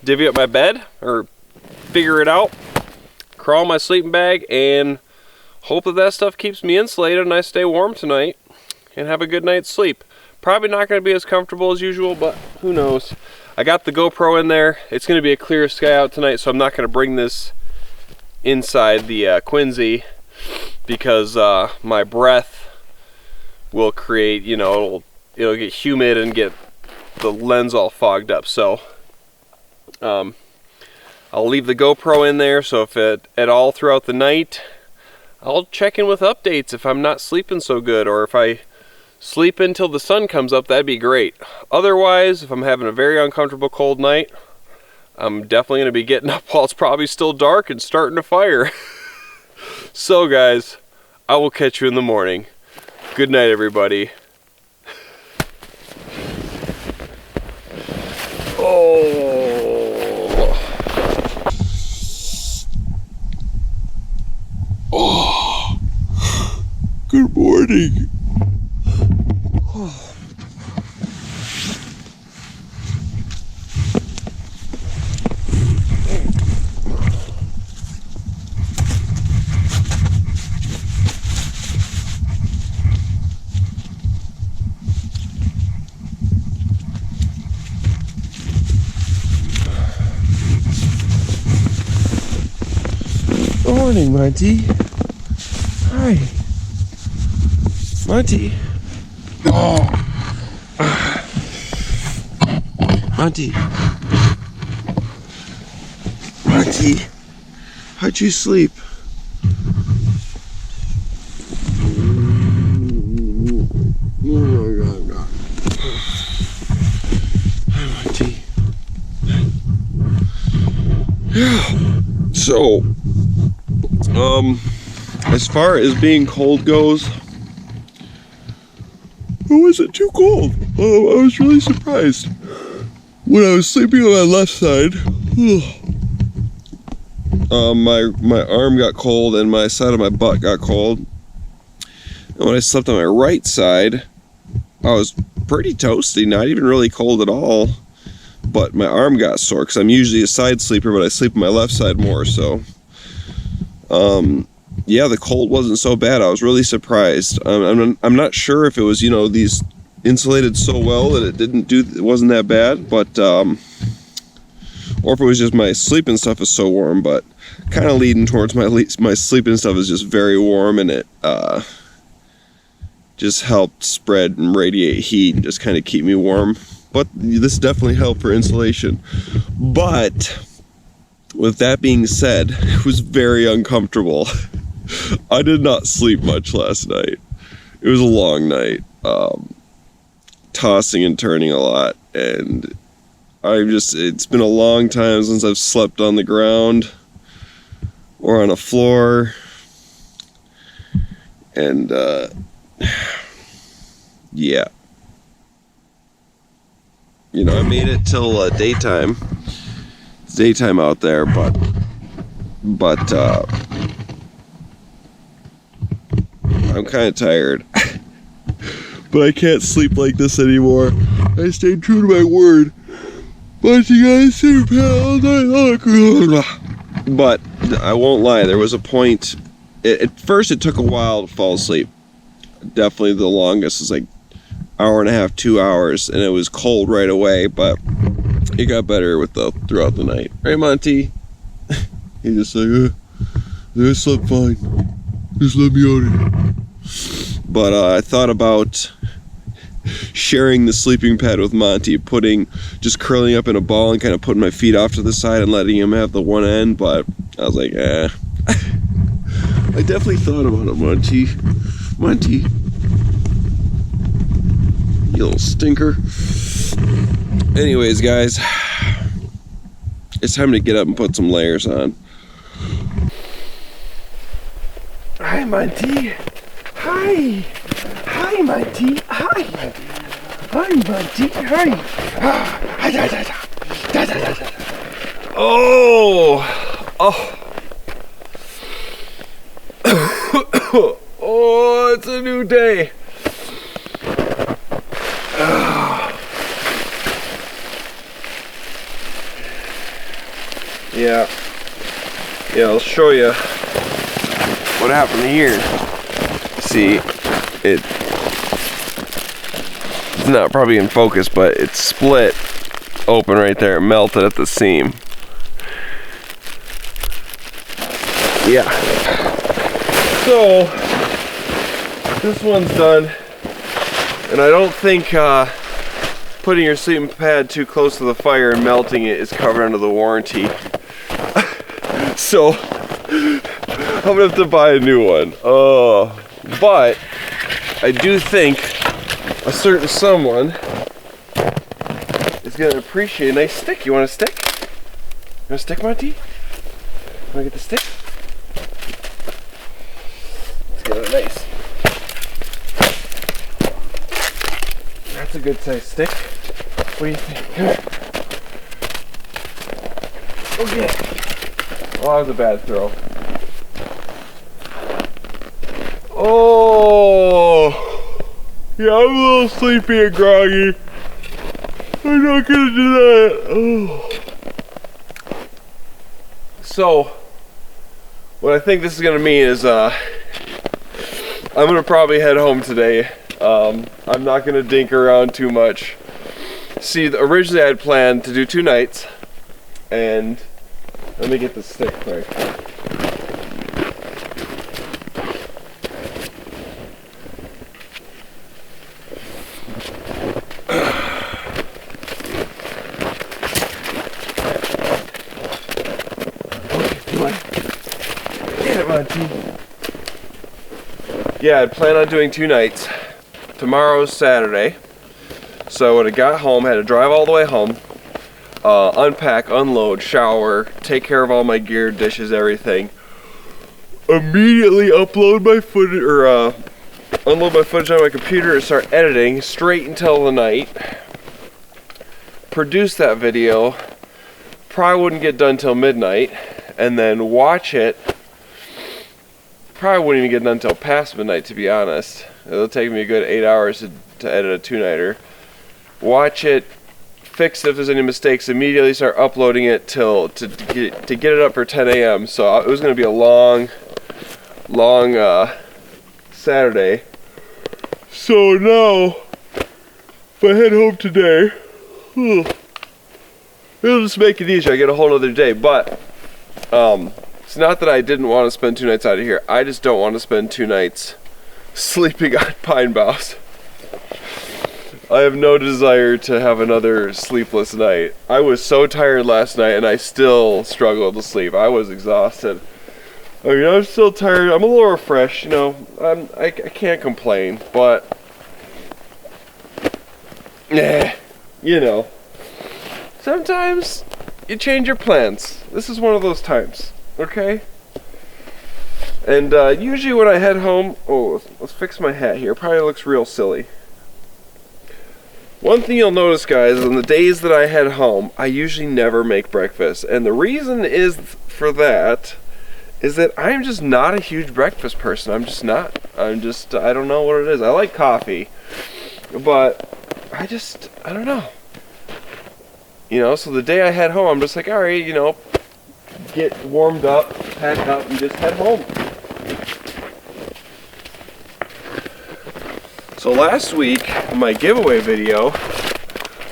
divvy up my bed, or figure it out, crawl in my sleeping bag, and hope that that stuff keeps me insulated and I stay warm tonight and have a good night's sleep. Probably not going to be as comfortable as usual, but who knows. I got the GoPro in there. It's going to be a clear sky out tonight, so I'm not going to bring this inside the Quinzee, because my breath will create, you know, it'll get humid and get the lens all fogged up. So I'll leave the GoPro in there, so if it at all throughout the night I'll check in with updates if I'm not sleeping so good, or if I sleep until the sun comes up, that'd be great. Otherwise, if I'm having a very uncomfortable cold night, I'm definitely going to be getting up while it's probably still dark and starting a fire. So guys, I will catch you in the morning. Good night, everybody. Oh, good morning. Morning, Monty. Hi. Monty. Oh. Monty. Monty. How'd you sleep? Hi, Monty. Yeah. So, as far as being cold goes, it wasn't too cold. I was really surprised. When I was sleeping on my left side, my arm got cold and my side of my butt got cold. And when I slept on my right side, I was pretty toasty, not even really cold at all. But my arm got sore because I'm usually a side sleeper, but I sleep on my left side more, so. Yeah, the cold wasn't so bad. I was really surprised. I'm not sure if it was, you know, these insulated so well that it wasn't that bad, but or if it was just my sleeping stuff is so warm, but kind of leading towards my sleeping stuff is just very warm, and it just helped spread and radiate heat and just kind of keep me warm. But this definitely helped for insulation. But with that being said, it was very uncomfortable. I did not sleep much last night. It was a long night, tossing and turning a lot, and it's been a long time since I've slept on the ground or on a floor, and yeah. You know, I made it till daytime. It's daytime out there, but I'm kind of tired. But I can't sleep like this anymore. I stayed true to my word. But you guys sleep all night long. But I won't lie, there was a point. At first, it took a while to fall asleep. Definitely the longest is like hour and a half, 2 hours, and it was cold right away. But it got better throughout the night. Right, Monty? He just like, I slept fine. Just let me out of here. But I thought about sharing the sleeping pad with Monty, just curling up in a ball and kind of putting my feet off to the side and letting him have the one end, but I was like, I definitely thought about it, Monty. Monty. You little stinker. Anyways, guys, it's time to get up and put some layers on. Hi, Monty. Hi. Hi, Monty. Hi. Hi, Monty. Hi. Oh. Oh, it's a new day. Yeah, I'll show you what happened here. See, it's not probably in focus, but it's split open right there. It melted at the seam. Yeah. So, this one's done. And I don't think putting your sleeping pad too close to the fire and melting it is covered under the warranty. So I'm gonna have to buy a new one. But I do think a certain someone is gonna appreciate a nice stick. You want a stick? You want a stick, Monty? You wanna get the stick? Let's get it nice. That's a good size stick. What do you think? Come here. Okay. Oh, that was a bad throw. Oh, yeah, I'm a little sleepy and groggy. I'm not gonna do that. Oh. So, what I think this is gonna mean is I'm gonna probably head home today. I'm not gonna dink around too much. See, originally I had planned to do 2 nights, and let me get the stick quick. Yeah, I'd plan on doing 2 nights. Tomorrow's Saturday. So when I got home, I had to drive all the way home, unpack, unload, shower, take care of all my gear, dishes, everything. Immediately upload my footage, or unload my footage on my computer and start editing straight until the night. Produce that video. Probably wouldn't get done till midnight, and then watch it. Probably wouldn't even get done until past midnight, to be honest. It'll take me a good 8 hours to edit a 2-nighter. Watch it, fix it if there's any mistakes, immediately start uploading it to get it up for 10 a.m. So it was going to be a long Saturday. So now, if I head home today, it'll just make it easier. I get a whole other day. But it's not that I didn't want to spend 2 nights out of here. I just don't want to spend 2 nights sleeping on pine boughs. I have no desire to have another sleepless night. I was so tired last night and I still struggled to sleep. I was exhausted. I mean, I'm still tired. I'm a little refreshed, you know. I can't complain, but you know, sometimes you change your plans. This is one of those times, okay? And usually when I head home, let's fix my hat here. Probably looks real silly. One thing you'll notice, guys, on the days that I head home, I usually never make breakfast. And the reason is for that is that I'm just not a huge breakfast person. I'm just not. I don't know what it is. I like coffee, but I don't know. You know, so the day I head home, I'm just like, all right, you know, get warmed up, pack up, and just head home. So last week, in my giveaway video,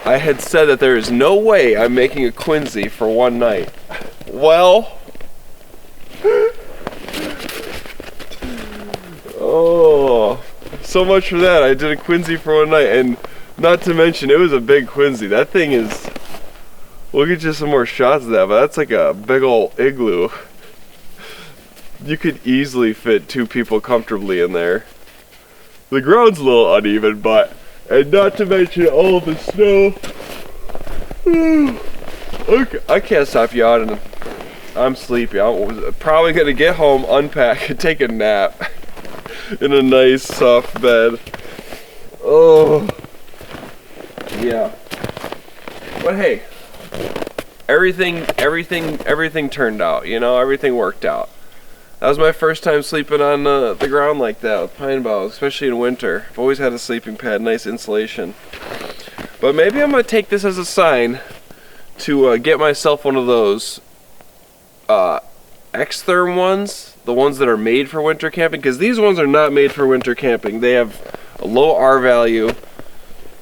I had said that there is no way I'm making a Quinzee for 1 night. Well, so much for that. I did a Quinzee for 1 night, and not to mention, it was a big Quinzee. That thing is, we'll get you some more shots of that, but that's like a big old igloo. You could easily fit 2 people comfortably in there. The ground's a little uneven, and not to mention all of the snow. Okay, I can't stop yawning. I'm sleepy. I'm probably gonna get home, unpack, and take a nap in a nice soft bed. Oh, yeah. But hey, everything turned out. You know, everything worked out. That was my first time sleeping on the ground like that with pine boughs, especially in winter. I've always had a sleeping pad, nice insulation. But maybe I'm going to take this as a sign to get myself one of those X-Therm ones, the ones that are made for winter camping, because these ones are not made for winter camping. They have a low R value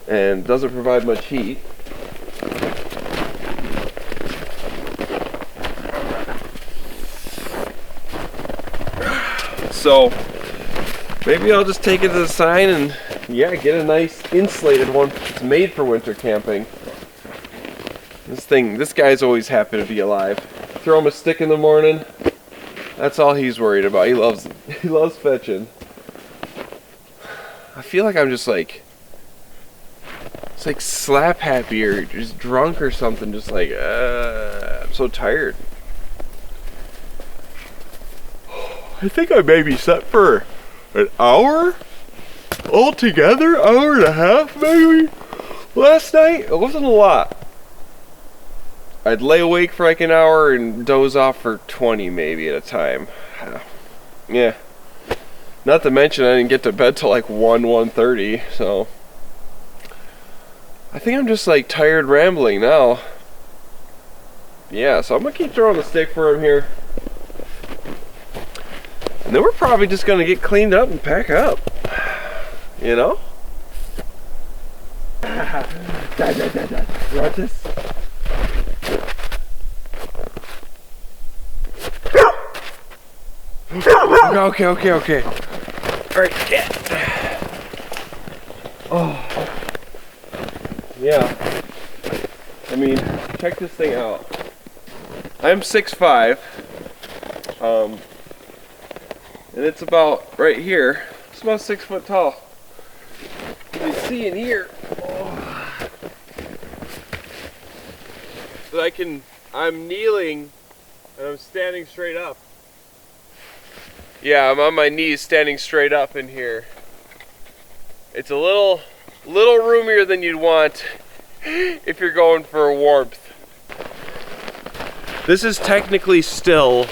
and doesn't provide much heat. So maybe I'll just take it as a sign and yeah, get a nice insulated one that's made for winter camping. This guy's always happy to be alive. Throw him a stick in the morning, That's all he's worried about. He loves fetching. I feel like I'm just like, it's like slap happy or just drunk or something. Just like, I'm so tired. I think I may be set for an hour altogether, hour and a half maybe. Last night, it wasn't a lot. I'd lay awake for like an hour and doze off for 20 maybe at a time. Yeah. Not to mention I didn't get to bed till like 1:30, so I think I'm just like tired rambling now. Yeah, so I'm gonna keep throwing the stick for him here. And then we're probably just gonna get cleaned up and pack up. You know? You want this? Okay. Alright, yeah. Oh. Yeah. I mean, check this thing out. I'm 6'5". And it's about right here. It's about 6 foot tall. You can see in here. That I'm kneeling and I'm standing straight up. Yeah, I'm on my knees standing straight up in here. It's a little roomier than you'd want if you're going for warmth. This is technically still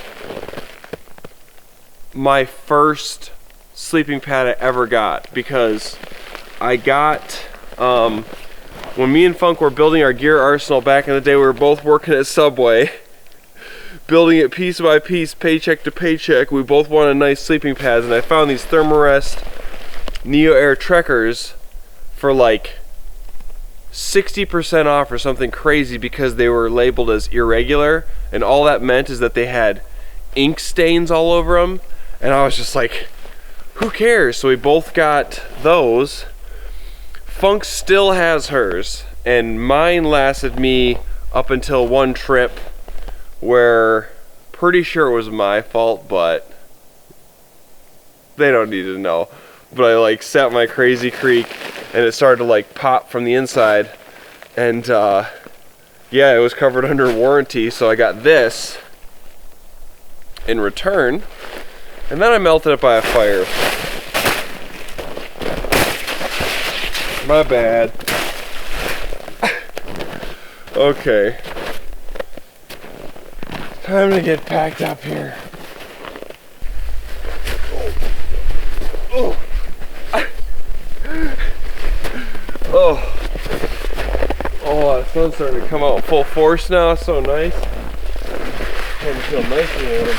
my first sleeping pad I ever got, because I got, when me and Funk were building our gear arsenal back in the day, we were both working at Subway. Building it piece by piece, paycheck to paycheck. We both wanted nice sleeping pads, and I found these Thermarest Neo Air Trekkers for like 60% off or something crazy, because they were labeled as irregular, and all that meant is that they had ink stains all over them. And I was just like, who cares? So we both got those. Funk still has hers, and mine lasted me up until one trip where pretty sure it was my fault, but they don't need to know. But I like sat my Crazy Creek and it started to like pop from the inside, and yeah, it was covered under warranty, so I got this in return, and then I melted it by a fire. My bad. Okay. Time to get packed up here. Oh. Oh. Oh, the sun's starting to come out full force now. It's so nice. Starting to feel nice and warm.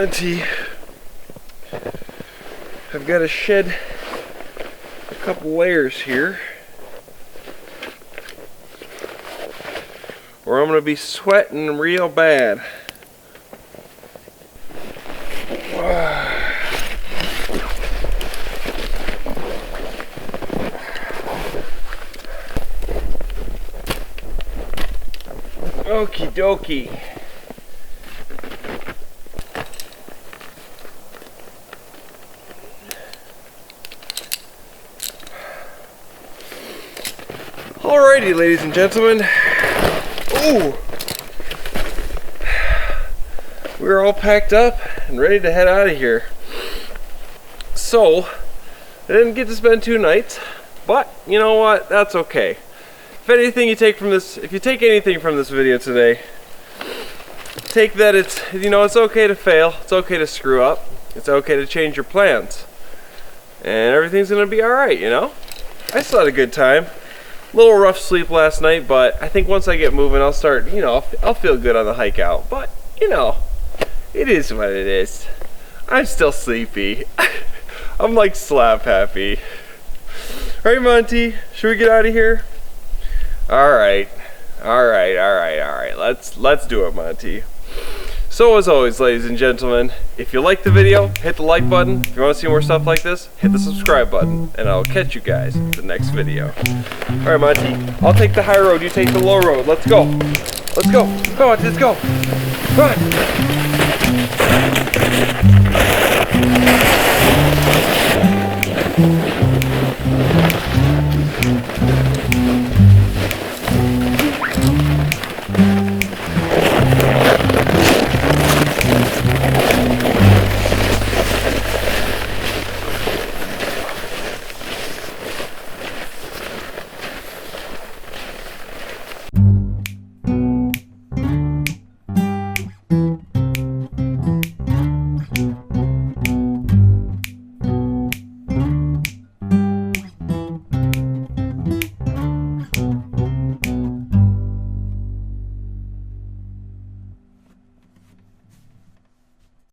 Monty, I've got to shed a couple layers here, or I'm going to be sweating real bad. Okie dokie. Alrighty, ladies and gentlemen. Ooh. We're all packed up and ready to head out of here. So, I didn't get to spend 2 nights, but you know what? That's okay. If anything you take from this, if you take anything from this video today, take that it's, you know, it's okay to fail, it's okay to screw up, it's okay to change your plans, and everything's gonna be alright, you know? I still had a good time. Little rough sleep last night, but I think once I get moving, I'll start, you know, I'll feel good on the hike out. But, you know, it is what it is. I'm still sleepy. I'm like slap happy. All right, Monty, should we get out of here? All right. Let's do it, Monty. So as always, ladies and gentlemen, if you like the video, hit the like button. If you want to see more stuff like this, hit the subscribe button, and I'll catch you guys in the next video. All right, Monty, I'll take the high road, you take the low road. Let's go. Let's go. Come on, let's go. Come on.